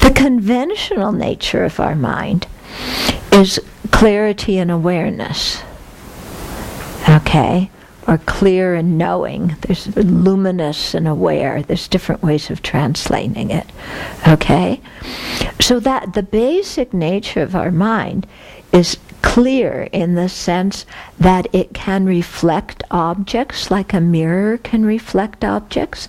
The conventional nature of our mind is clarity and awareness. Okay? Or clear and knowing. There's luminous and aware. There's different ways of translating it. Okay? So that the basic nature of our mind is clear in the sense that it can reflect objects like a mirror can reflect objects,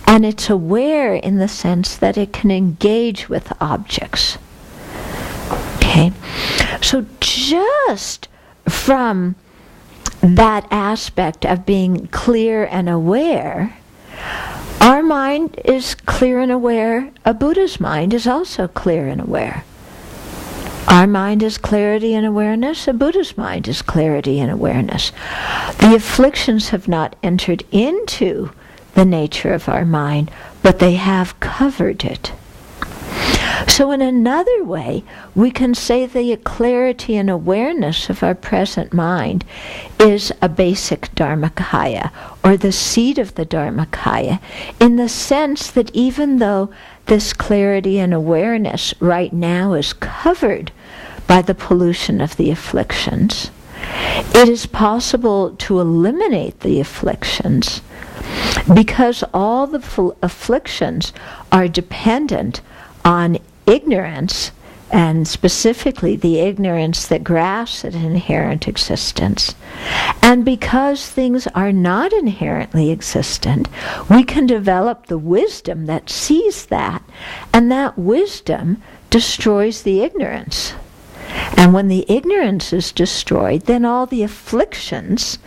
and it's aware in the sense that it can engage with objects. Okay? So just from that aspect of being clear and aware, our mind is clear and aware. A Buddha's mind is also clear and aware. Our mind is clarity and awareness. A Buddha's mind is clarity and awareness. The afflictions have not entered into the nature of our mind, but they have covered it. So in another way, we can say the clarity and awareness of our present mind is a basic Dharmakaya, or the seed of the Dharmakaya, in the sense that even though this clarity and awareness right now is covered by the pollution of the afflictions, it is possible to eliminate the afflictions because all the afflictions are dependent on ignorance, and specifically the ignorance that grasps at inherent existence. And because things are not inherently existent, we can develop the wisdom that sees that, and that wisdom destroys the ignorance. And when the ignorance is destroyed, then all the afflictions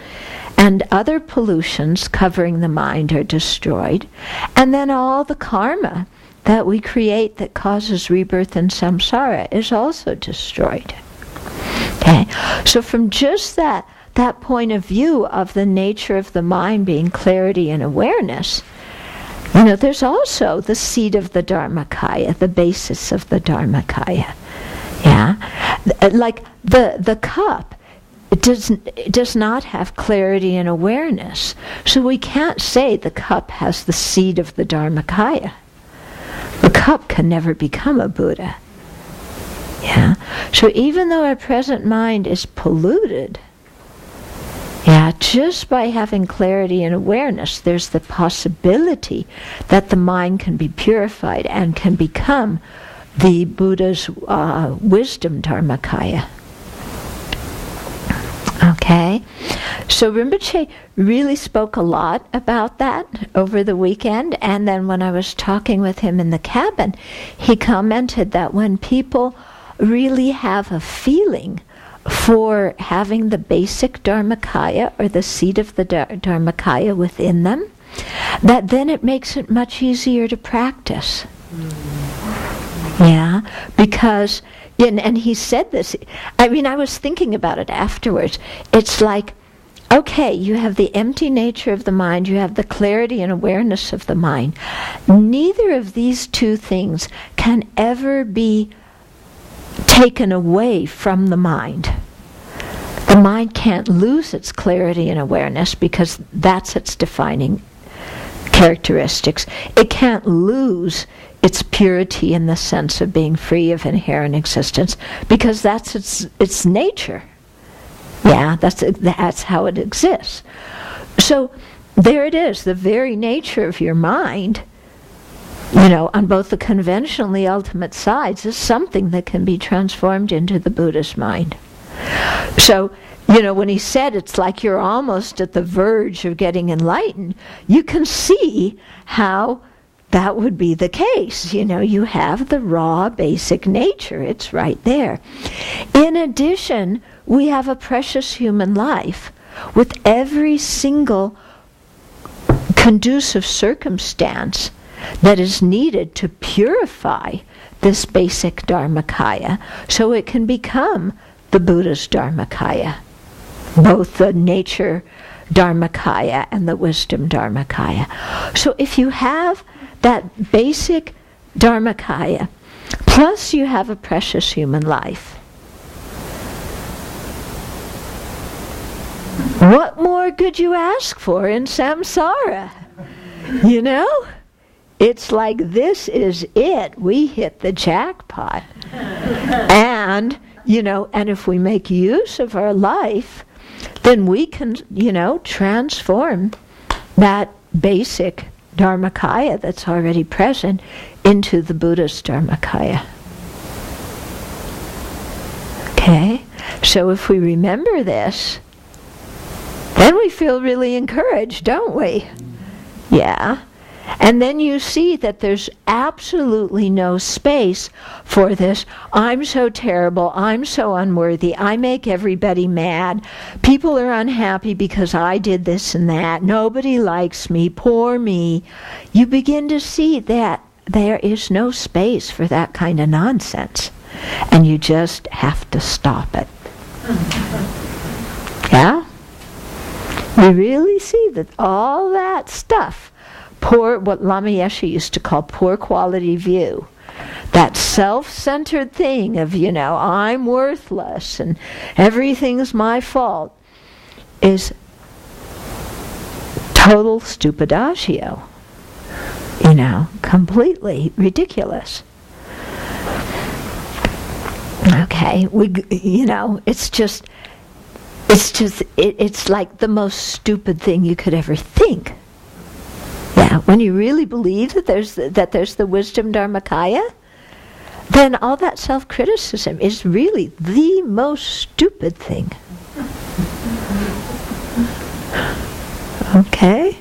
and other pollutions covering the mind are destroyed, and then all the karma that we create that causes rebirth in samsara is also destroyed. Okay? So from just that point of view of the nature of the mind being clarity and awareness, there's also the seed of the Dharmakaya, the basis of the Dharmakaya. Yeah? Like the cup, it does not have clarity and awareness. So we can't say the cup has the seed of the Dharmakaya. The cup can never become a Buddha. Yeah? So even though our present mind is polluted, just by having clarity and awareness, there's the possibility that the mind can be purified and can become the Buddha's wisdom Dharmakaya. Okay? So Rinpoche really spoke a lot about that over the weekend, and then when I was talking with him in the cabin, he commented that when people really have a feeling for having the basic Dharmakaya, or the seed of the Dharmakaya within them, that then it makes it much easier to practice. Yeah, because, and he said this, I was thinking about it afterwards. It's like, okay, you have the empty nature of the mind, you have the clarity and awareness of the mind. Neither of these two things can ever be taken away from the mind. The mind can't lose its clarity and awareness because that's its defining characteristics. It can't lose its purity in the sense of being free of inherent existence because that's its nature. Yeah, that's how it exists. So there it is, the very nature of your mind, on both the conventional and the ultimate sides, is something that can be transformed into the Buddhist mind. So, when he said it's like you're almost at the verge of getting enlightened, you can see how that would be the case. You have the raw, basic nature. It's right there. In addition, we have a precious human life with every single conducive circumstance that is needed to purify this basic Dharmakaya so it can become the Buddha's Dharmakaya, both the nature Dharmakaya and the wisdom Dharmakaya. So if you have that basic Dharmakaya, plus you have a precious human life, what more could you ask for in samsara? it's like this is it. We hit the jackpot. And, and if we make use of our life, then we can, transform that basic Dharmakaya that's already present into the Buddha's Dharmakaya. Okay? So if we remember this, then we feel really encouraged, don't we? Yeah. And then you see that there's absolutely no space for this, I'm so terrible, I'm so unworthy, I make everybody mad, people are unhappy because I did this and that, nobody likes me, poor me. You begin to see that there is no space for that kind of nonsense. And you just have to stop it. Yeah? You really see that all that stuff, what Lama Yeshe used to call poor quality view, that self-centered thing of, I'm worthless and everything's my fault, is total stupidagio. Completely ridiculous. Okay, it's like the most stupid thing you could ever think. Yeah, when you really believe that there's the wisdom Dharmakaya, then all that self-criticism is really the most stupid thing. Okay?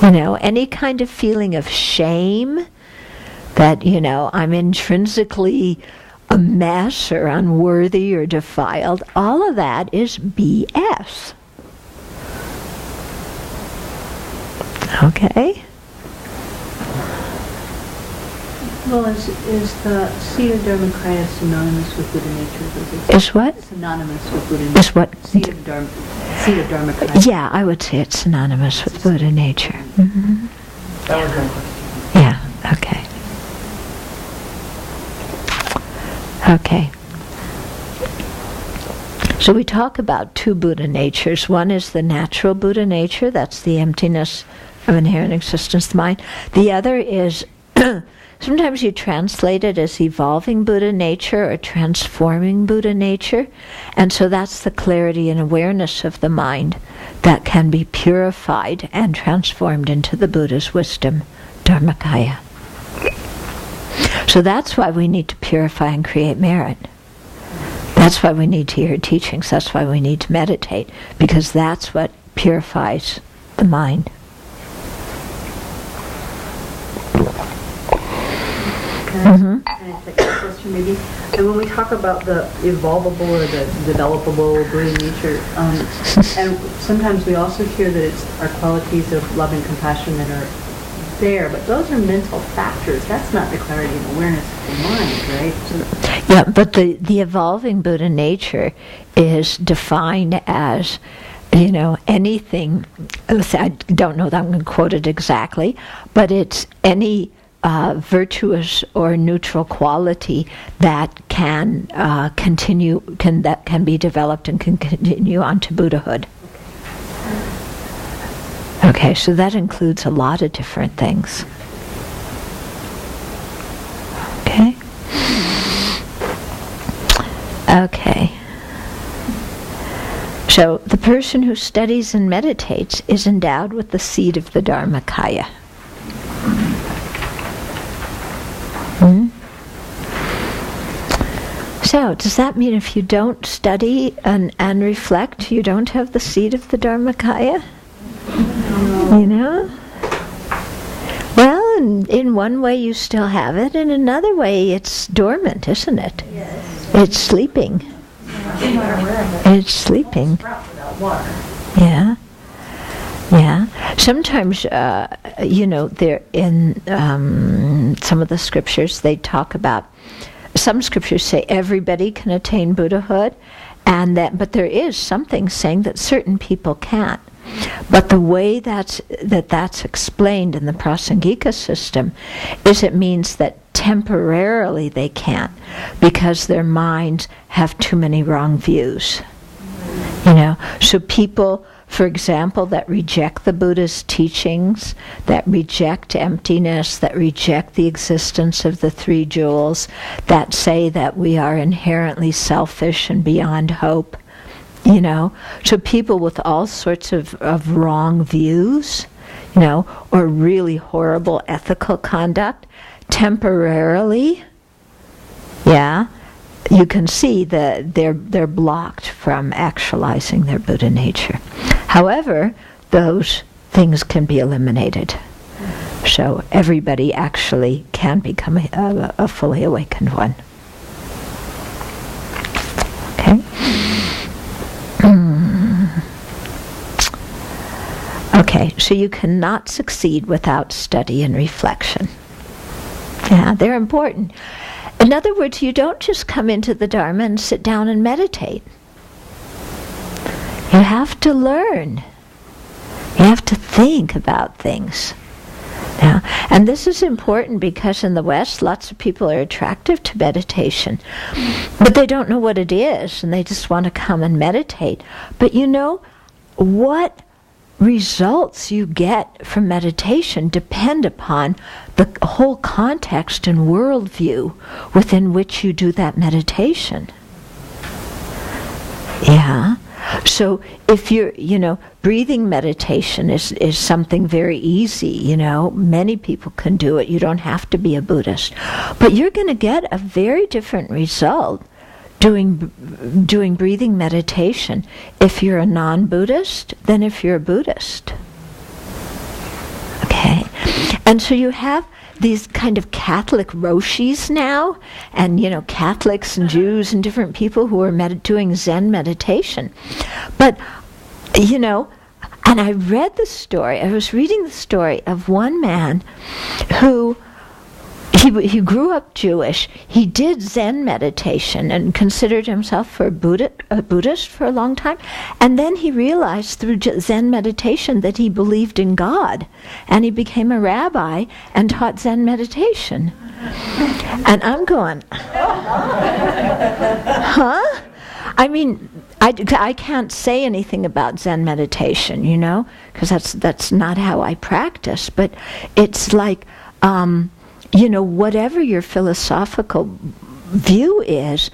Any kind of feeling of shame that, I'm intrinsically a mess or unworthy or defiled, all of that is BS. Okay? Well, is the seed of Dharmakaya synonymous with Buddha nature? Is what? Synonymous with Buddha nature. Is what? Seed of Dharmakaya. Yeah, I would say it's synonymous with Buddha nature. Mm-hmm. That was my question. Yeah, okay. Okay. So we talk about two Buddha natures. One is the natural Buddha nature, that's the emptiness of inherent existence of the mind. The other is, sometimes you translate it as evolving Buddha nature or transforming Buddha nature. And so that's the clarity and awareness of the mind that can be purified and transformed into the Buddha's wisdom, Dharmakaya. So that's why we need to purify and create merit. That's why we need to hear teachings. That's why we need to meditate, because that's what purifies the mind. Can I take a question maybe? And when we talk about the evolvable or the developable Buddha nature, and sometimes we also hear that it's our qualities of love and compassion that are there, but those are mental factors. That's not the clarity and awareness of the mind, right? So yeah, but the evolving Buddha nature is defined as, anything. I don't know that I'm going to quote it exactly, but it's any virtuous or neutral quality that can continue, that can be developed and can continue on to Buddhahood. Okay, so that includes a lot of different things. Okay? Okay. So the person who studies and meditates is endowed with the seed of the Dharmakaya. So, does that mean if you don't study and reflect, you don't have the seed of the Dharmakaya? Well, in one way you still have it, in another way it's dormant, isn't it? Yes. It's sleeping. It's sleeping. Yeah. Yeah. Sometimes, there in some of the scriptures they talk about. Some scriptures say everybody can attain Buddhahood, but there is something saying that certain people can't. But the way that's explained in the Prasangika system is it means that temporarily they can't because their minds have too many wrong views. So people for example, that reject the Buddha's teachings, that reject emptiness, that reject the existence of the three jewels, that say that we are inherently selfish and beyond hope. You know, so people with all sorts of wrong views, you know, or really horrible ethical conduct, temporarily, you can see that they're blocked from actualizing their Buddha nature. However, those things can be eliminated. So everybody actually can become a fully awakened one. Okay? Okay, so you cannot succeed without study and reflection. Yeah, they're important. In other words, you don't just come into the Dharma and sit down and meditate. You have to learn. You have to think about things. Yeah. And this is important because in the West, lots of people are attracted to meditation, but they don't know what it is, and they just want to come and meditate. But you know, what results you get from meditation depend upon the whole context and worldview within which you do that meditation. Yeah. So if you're, you know, breathing meditation is something very easy, you know, many people can do it. You don't have to be a Buddhist. But you're going to get a very different result doing breathing meditation if you're a non-Buddhist than if you're a Buddhist. Okay? And so you have these kind of Catholic roshis now, and you know, Catholics and Jews and different people who are doing Zen meditation. But, you know, and I read the story, I was reading the story of one man who he grew up Jewish. He did Zen meditation and considered himself a Buddhist for a long time. And then he realized through Zen meditation that he believed in God. And he became a rabbi and taught Zen meditation. And I'm going, huh? I mean, I can't say anything about Zen meditation, you know, because that's not how I practice. But it's like, you know, whatever your philosophical view is,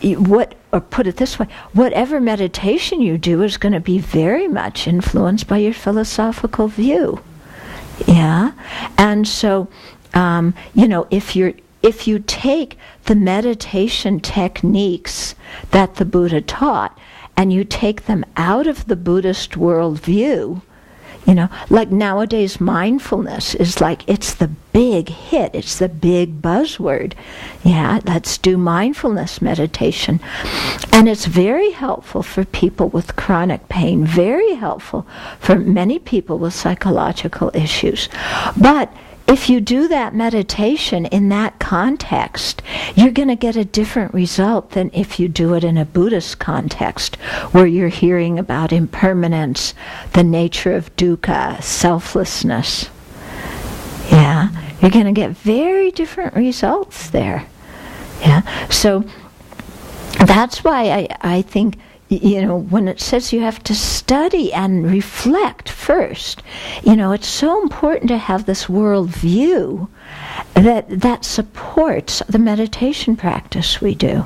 or put it this way, whatever meditation you do is going to be very much influenced by your philosophical view. Yeah? And so, you know, if you take the meditation techniques that the Buddha taught and you take them out of the Buddhist worldview, you know, like nowadays mindfulness is like, it's the big hit, it's the big buzzword. Yeah, let's do mindfulness meditation. And it's very helpful for people with chronic pain, very helpful for many people with psychological issues. But if you do that meditation in that context, you're going to get a different result than if you do it in a Buddhist context, where you're hearing about impermanence, the nature of dukkha, selflessness. Yeah, you're going to get very different results there. Yeah, so that's why I think, you know, when it says you have to study and reflect first, you know, it's so important to have this world view that supports the meditation practice we do.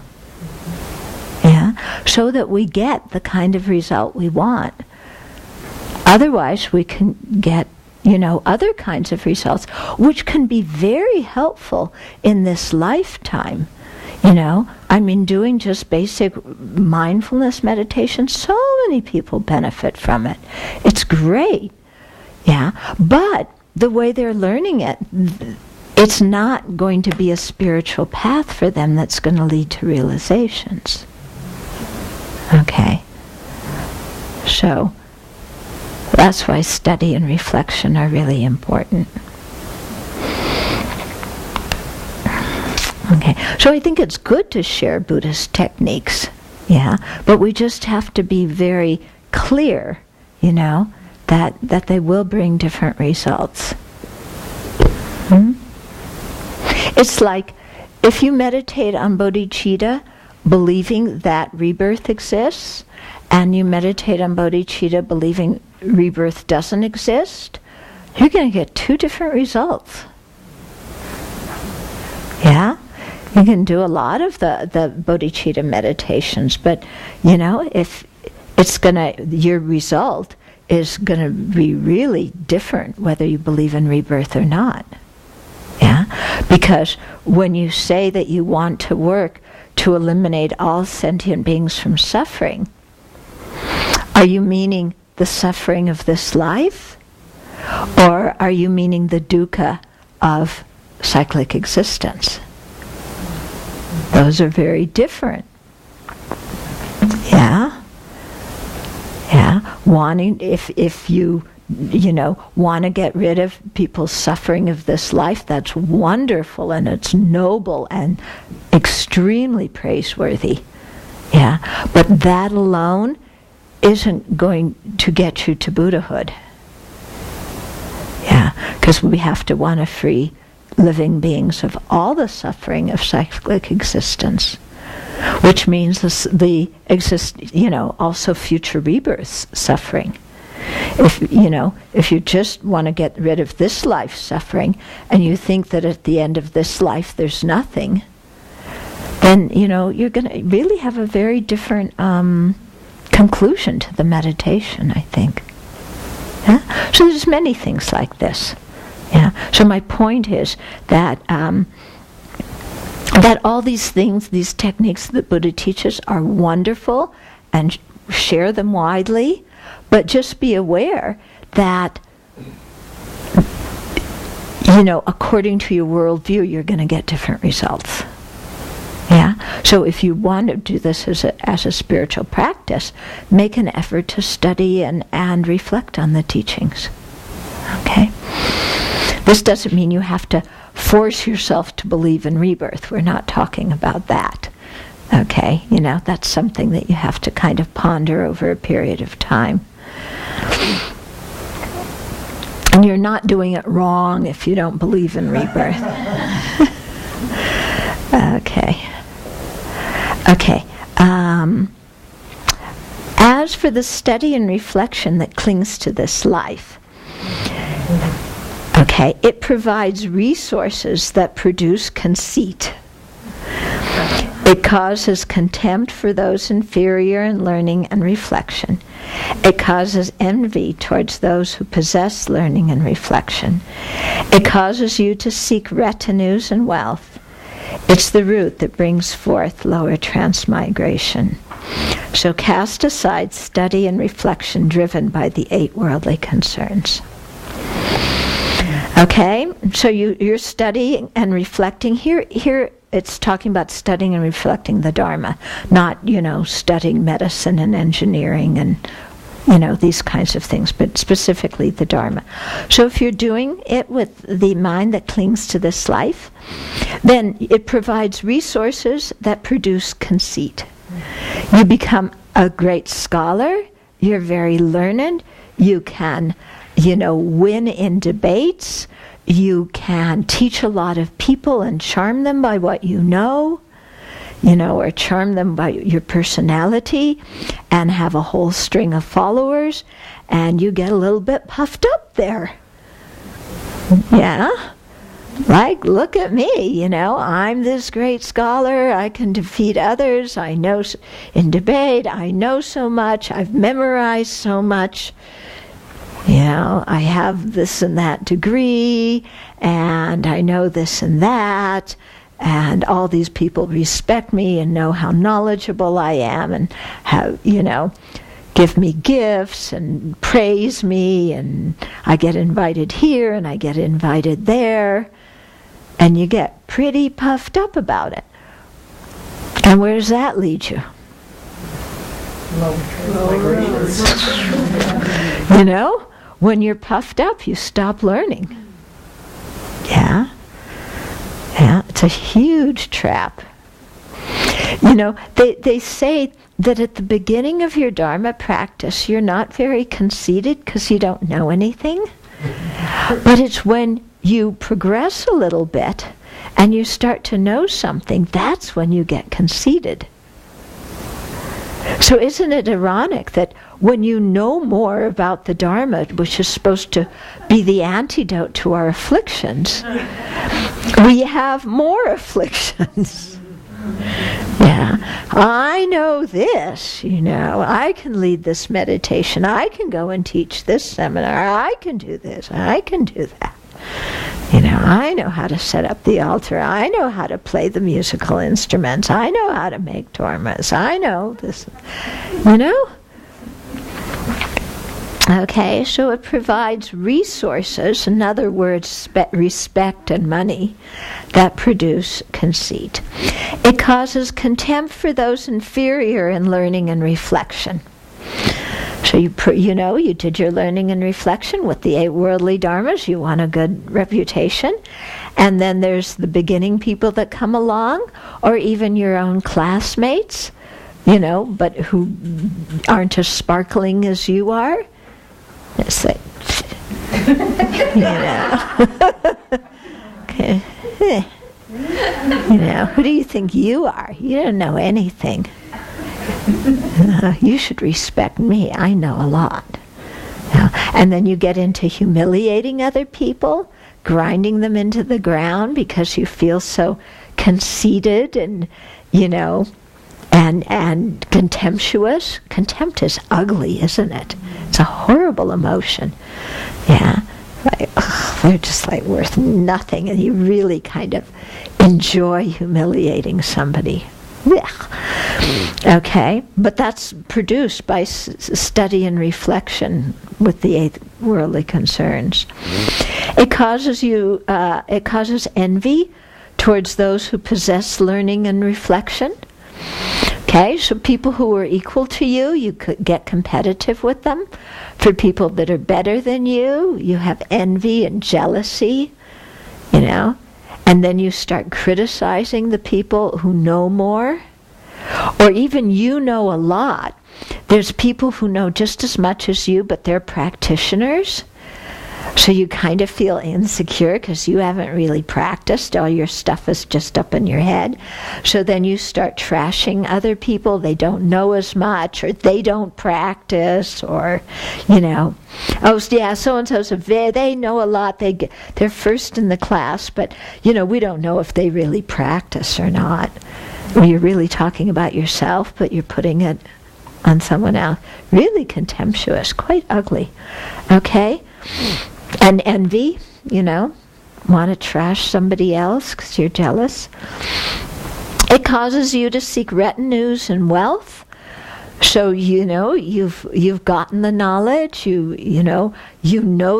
Yeah, so that we get the kind of result we want. Otherwise, we can get, you know, other kinds of results, which can be very helpful in this lifetime. You know, I mean, doing just basic mindfulness meditation, so many people benefit from it. It's great. Yeah, but the way they're learning it, it's not going to be a spiritual path for them that's going to lead to realizations. Okay. So, that's why study and reflection are really important. Okay, so I think it's good to share Buddhist techniques, yeah, but we just have to be very clear, you know, that they will bring different results. It's like if you meditate on bodhicitta believing that rebirth exists, and you meditate on bodhicitta believing rebirth doesn't exist, you're going to get two different results. Yeah? You can do a lot of the bodhicitta meditations, but, if it's your result is going to be really different whether you believe in rebirth or not. Yeah? Because when you say that you want to work to eliminate all sentient beings from suffering, are you meaning the suffering of this life? Or are you meaning the dukkha of cyclic existence? Those are very different. Yeah? Yeah? Wanting, if you want to get rid of people's suffering of this life, that's wonderful and it's noble and extremely praiseworthy. Yeah? But that alone isn't going to get you to Buddhahood. Yeah? Because we have to want to free living beings of all the suffering of cyclic existence, which means also future rebirths suffering. If you just want to get rid of this life suffering, and you think that at the end of this life there's nothing, then you're going to really have a very different conclusion to the meditation, I think. Yeah? So there's many things like this. Yeah. So my point is that that all these things, these techniques that Buddha teaches are wonderful, and share them widely, but just be aware that, according to your worldview, you're going to get different results. Yeah. So if you want to do this as a spiritual practice, make an effort to study and reflect on the teachings. Okay. This doesn't mean you have to force yourself to believe in rebirth. We're not talking about that. Okay? That's something that you have to kind of ponder over a period of time. And you're not doing it wrong if you don't believe in rebirth. Okay. Okay. As for the study and reflection that clings to this life, okay, it provides resources that produce conceit. It causes contempt for those inferior in learning and reflection. It causes envy towards those who possess learning and reflection. It causes you to seek retinues and wealth. It's the root that brings forth lower transmigration. So cast aside study and reflection driven by the 8 worldly concerns. Okay, so you're studying and reflecting. Here it's talking about studying and reflecting the Dharma, not, studying medicine and engineering and, these kinds of things, but specifically the Dharma. So if you're doing it with the mind that clings to this life, then it provides resources that produce conceit. You become a great scholar, you're very learned, you can, win in debates, you can teach a lot of people and charm them by what you know, or charm them by your personality and have a whole string of followers, and you get a little bit puffed up there. Yeah? Like, look at me, I'm this great scholar, I can defeat others, I know in debate, I know so much, I've memorized so much. I have this and that degree, and I know this and that, and all these people respect me and know how knowledgeable I am and have, give me gifts and praise me, and I get invited here and I get invited there, and you get pretty puffed up about it. And where does that lead you? When you're puffed up, you stop learning. Yeah? Yeah, it's a huge trap. They say that at the beginning of your Dharma practice, you're not very conceited because you don't know anything. But it's when you progress a little bit and you start to know something, that's when you get conceited. So isn't it ironic that when you know more about the Dharma, which is supposed to be the antidote to our afflictions, we have more afflictions? Yeah, I know this, I can lead this meditation, I can go and teach this seminar, I can do this, I can do that. I know how to set up the altar, I know how to play the musical instruments, I know how to make dharmas, I know this, Okay, so it provides resources, in other words, respect and money, that produce conceit. It causes contempt for those inferior in learning and reflection. So you did your learning and reflection with the 8 worldly dharmas, you want a good reputation, and then there's the beginning people that come along, or even your own classmates, but who aren't as sparkling as you are. It's like, who do you think you are? You don't know anything. You should respect me. I know a lot. And then you get into humiliating other people, grinding them into the ground because you feel so conceited and, and contemptuous. Contempt is ugly, isn't it? It's a horrible emotion. Yeah. They're just worth nothing, and you really kind of enjoy humiliating somebody. Okay, but that's produced by study and reflection with the 8 worldly concerns. It causes envy towards those who possess learning and reflection. Okay, so people who are equal to you, you could get competitive with them. For people that are better than you, you have envy and jealousy, and then you start criticizing the people who know more. Or even know a lot. There's people who know just as much as you, but they're practitioners. So you kind of feel insecure because you haven't really practiced. All your stuff is just up in your head. So then you start trashing other people. They don't know as much, or they don't practice, or, oh yeah, so-and-so's they know a lot. They're first in the class, but, we don't know if they really practice or not. Or you're really talking about yourself, but you're putting it on someone else. Really contemptuous, quite ugly. Okay? And envy, want to trash somebody else because you're jealous. It causes you to seek retinues and wealth. So you've gotten the knowledge, you know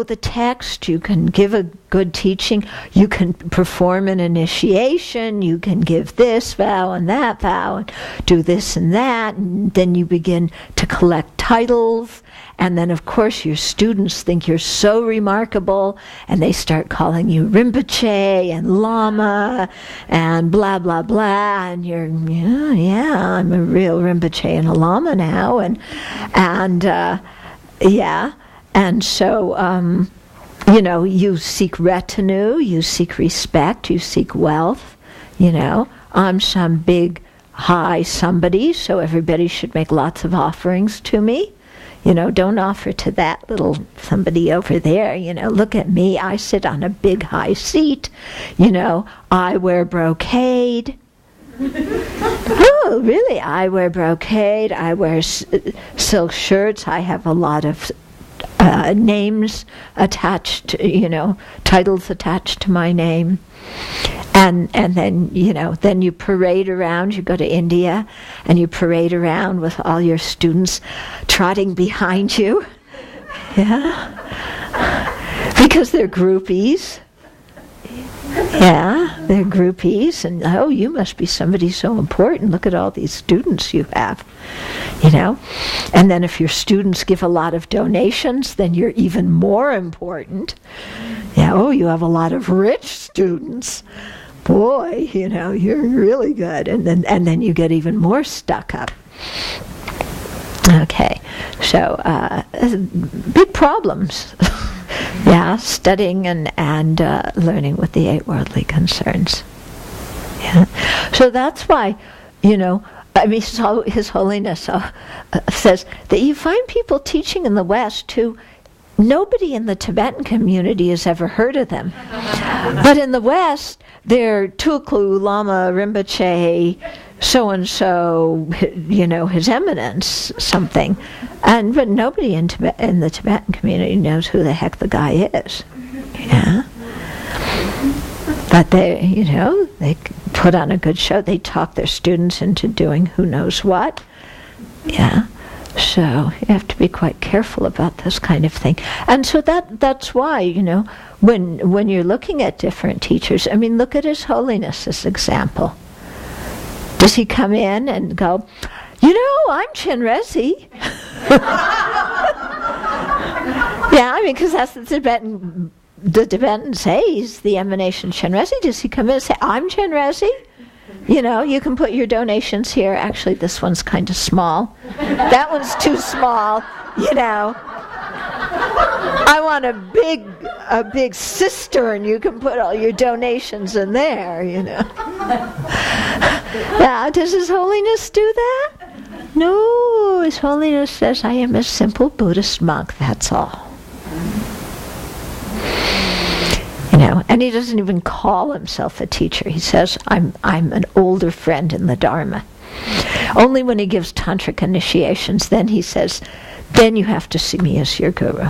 the text, you can give a good teaching, you can perform an initiation, you can give this vow and that vow, and do this and that, and then you begin to collect titles, and then of course your students think you're so remarkable, and they start calling you Rinpoche and Lama and blah blah blah, and you're I'm a real Rinpoche and a Lama now, and so you seek retinue, you seek respect, you seek wealth. I'm some big high somebody, so everybody should make lots of offerings to me. Don't offer to that little somebody over there. Look at me, I sit on a big high seat. I wear brocade. Oh, really? I wear brocade, I wear silk shirts, I have a lot of names attached, titles attached to my name. And then, then you parade around, you go to India, and you parade around with all your students trotting behind you. Yeah. Because they're groupies. Yeah, they're groupies, and you must be somebody so important. Look at all these students you have, And then if your students give a lot of donations, then you're even more important. Yeah, you have a lot of rich students. Boy, you're really good. And then you get even more stuck up. Okay, so big problems. Yeah, studying and learning with the 8 worldly concerns. Yeah, so that's why, I mean, His Holiness says that you find people teaching in the West who nobody in the Tibetan community has ever heard of them. But in the West, they're Tulku Lama Rinpoche, so-and-so, His Eminence, something. But nobody in the Tibetan community knows who the heck the guy is. Yeah. But they put on a good show. They talk their students into doing who knows what. Yeah. So you have to be quite careful about this kind of thing. And so that's why, when you're looking at different teachers, I mean, look at His Holiness's example. Does he come in and go, I'm Chenrezig? Yeah, I mean, because that's the Tibetan say he's the emanation Chenrezig. Does he come in and say, I'm Chenrezig? You can put your donations here. Actually, this one's kind of small. That one's too small, I want a big cistern. You can put all your donations in there, Now, does His Holiness do that? No, His Holiness says, I am a simple Buddhist monk, that's all. And he doesn't even call himself a teacher. He says, I'm an older friend in the Dharma. Only when he gives tantric initiations, then he says, then you have to see me as your guru,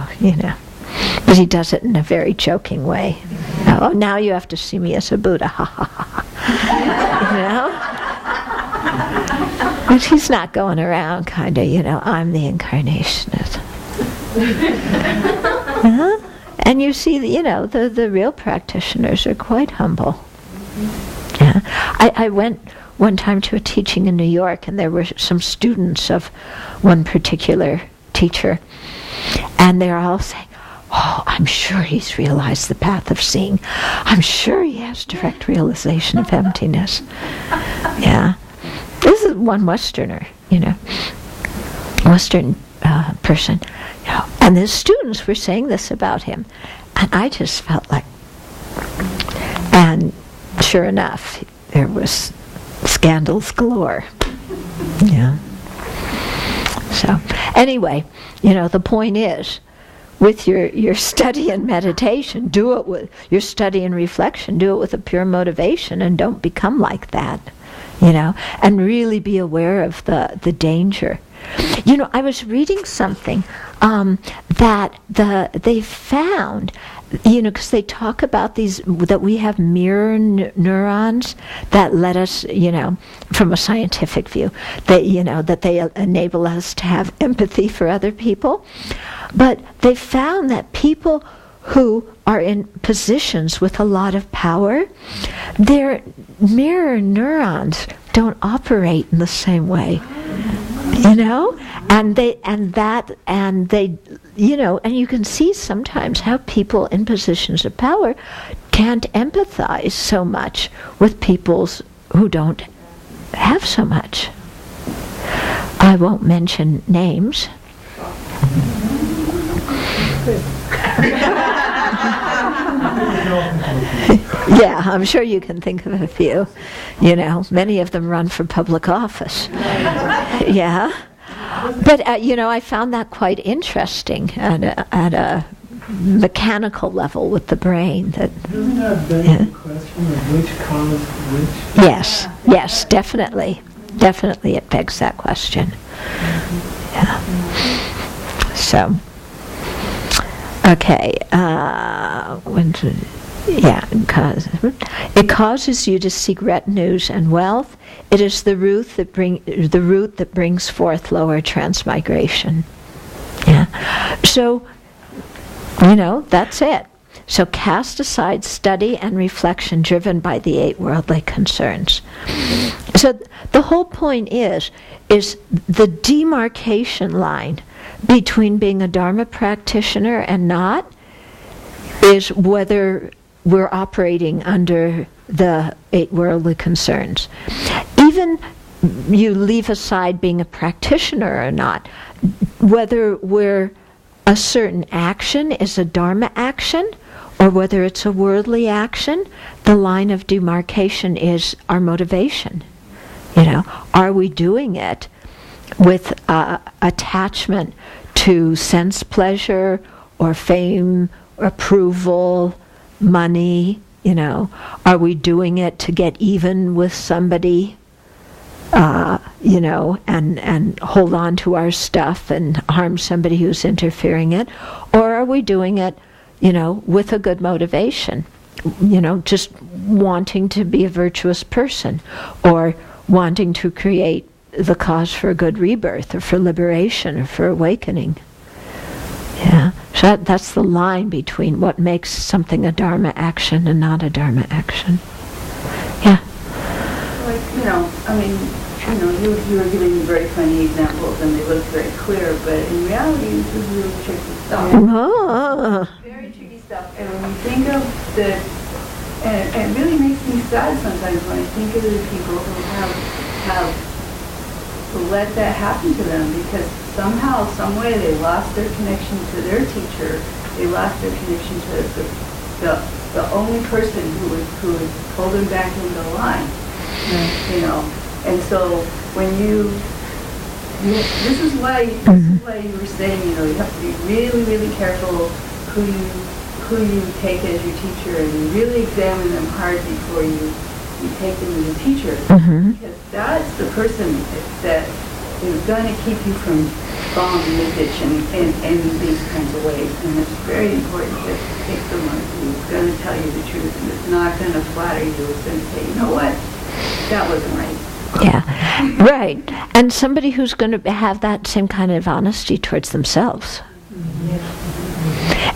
But he does it in a very joking way. Oh, now you have to see me as a Buddha, ha ha ha. But he's not going around kind of, I'm the incarnationist. And you see, the real practitioners are quite humble. Yeah. I went one time to a teaching in New York, and there were some students of one particular teacher, and they're all saying, oh, I'm sure he's realized the path of seeing. I'm sure he has direct realization of emptiness. Yeah. This is one Westerner, Western person. And the students were saying this about him. And I just felt like, and sure enough, there was scandals galore. Yeah. So, anyway, the point is, with your study and meditation, do it with your study and reflection, do it with a pure motivation, and don't become like that, and really be aware of the danger. I was reading something that they found, because they talk about that we have mirror neurons that let us, from a scientific view, that they enable us to have empathy for other people. But they found that people who are in positions with a lot of power, their mirror neurons don't operate in the same way. And you can see sometimes how people in positions of power can't empathize so much with people who don't have so much. I won't mention names. Yeah, I'm sure you can think of a few. Many of them run for public office. Yeah. But, I found that quite interesting at a mechanical level with the brain. Doesn't that beg the question of which caused which? Yes, definitely. Definitely it begs that question. Yeah. So, okay. It causes you to seek retinues and wealth. It is the root that brings forth lower transmigration. Yeah. So, that's it. So cast aside study and reflection driven by the 8 worldly concerns. So the whole point is the demarcation line between being a Dharma practitioner and not is whether we're operating under the 8 worldly concerns. Even you leave aside being a practitioner or not, whether a certain action is a Dharma action or whether it's a worldly action, the line of demarcation is our motivation. Are we doing it with attachment to sense pleasure or fame, approval, money? Are we doing it to get even with somebody? And hold on to our stuff and harm somebody who's interfering it? Or are we doing it, with a good motivation? Just wanting to be a virtuous person, or wanting to create the cause for a good rebirth, or for liberation, or for awakening. Yeah, so that's the line between what makes something a Dharma action and not a Dharma action. Yeah. You were giving very funny examples and they looked very clear, but in reality, this is really tricky stuff. Oh. Very tricky stuff. And when you think of and it really makes me sad sometimes when I think of the people who have let that happen to them, because somehow, some way, they lost their connection to their teacher. They lost their connection to the only person who would pull them back into line. And so when this is why you were saying, you have to be really, really careful who you take as your teacher, and you really examine them hard before you take them as a teacher. Because that's the person that is going to keep you from falling in the ditch in these kinds of ways. And it's very important to take someone who's going to tell you the truth, and it's not going to flatter you. It's going to say, you know what, that wasn't right. Yeah, right. And somebody who's going to have that same kind of honesty towards themselves.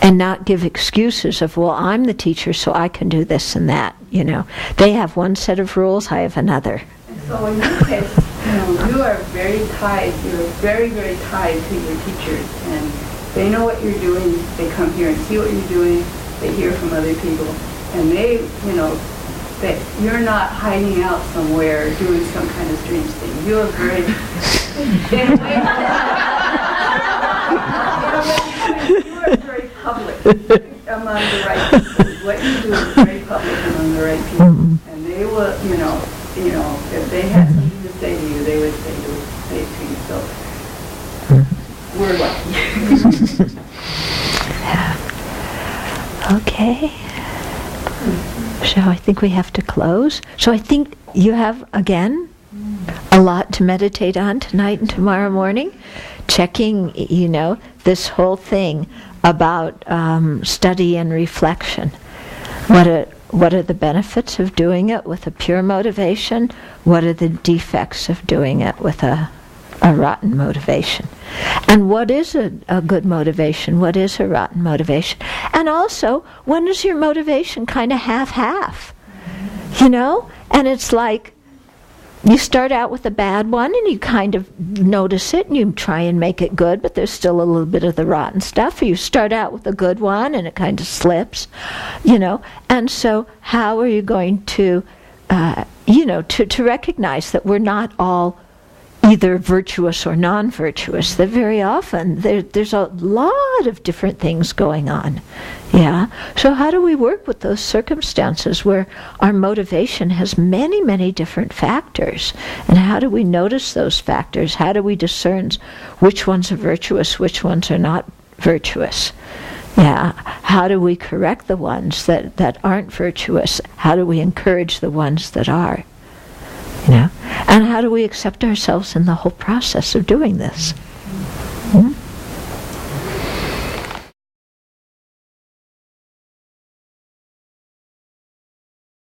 And not give excuses of, well, I'm the teacher, so I can do this and that. They have one set of rules, I have another. And so in your case, you are very tied. You're very, very tied to your teachers, and they know what you're doing. They come here and see what you're doing. They hear from other people, and they, that you're not hiding out somewhere doing some kind of strange thing. You are very, in a way, you are very public among the right people. What you do is very public among the right people, and they will, if they had something to say to you, they would say it to you. So we're lucky. Okay. So I think we have to close. So I think you have, again, a lot to meditate on tonight and tomorrow morning. Checking, this whole thing about study and reflection. What are the benefits of doing it with a pure motivation? What are the defects of doing it with a rotten motivation? And what is a good motivation? What is a rotten motivation? And also, when is your motivation kind of half-half? And it's like, you start out with a bad one and you kind of notice it and you try and make it good, but there's still a little bit of the rotten stuff. Or you start out with a good one and it kind of slips, And so how are you going to, to recognize that we're not all either virtuous or non-virtuous, that very often there's a lot of different things going on. Yeah. So how do we work with those circumstances where our motivation has many, many different factors? And how do we notice those factors? How do we discern which ones are virtuous, which ones are not virtuous? Yeah. How do we correct the ones that aren't virtuous? How do we encourage the ones that are? And how do we accept ourselves in the whole process of doing this?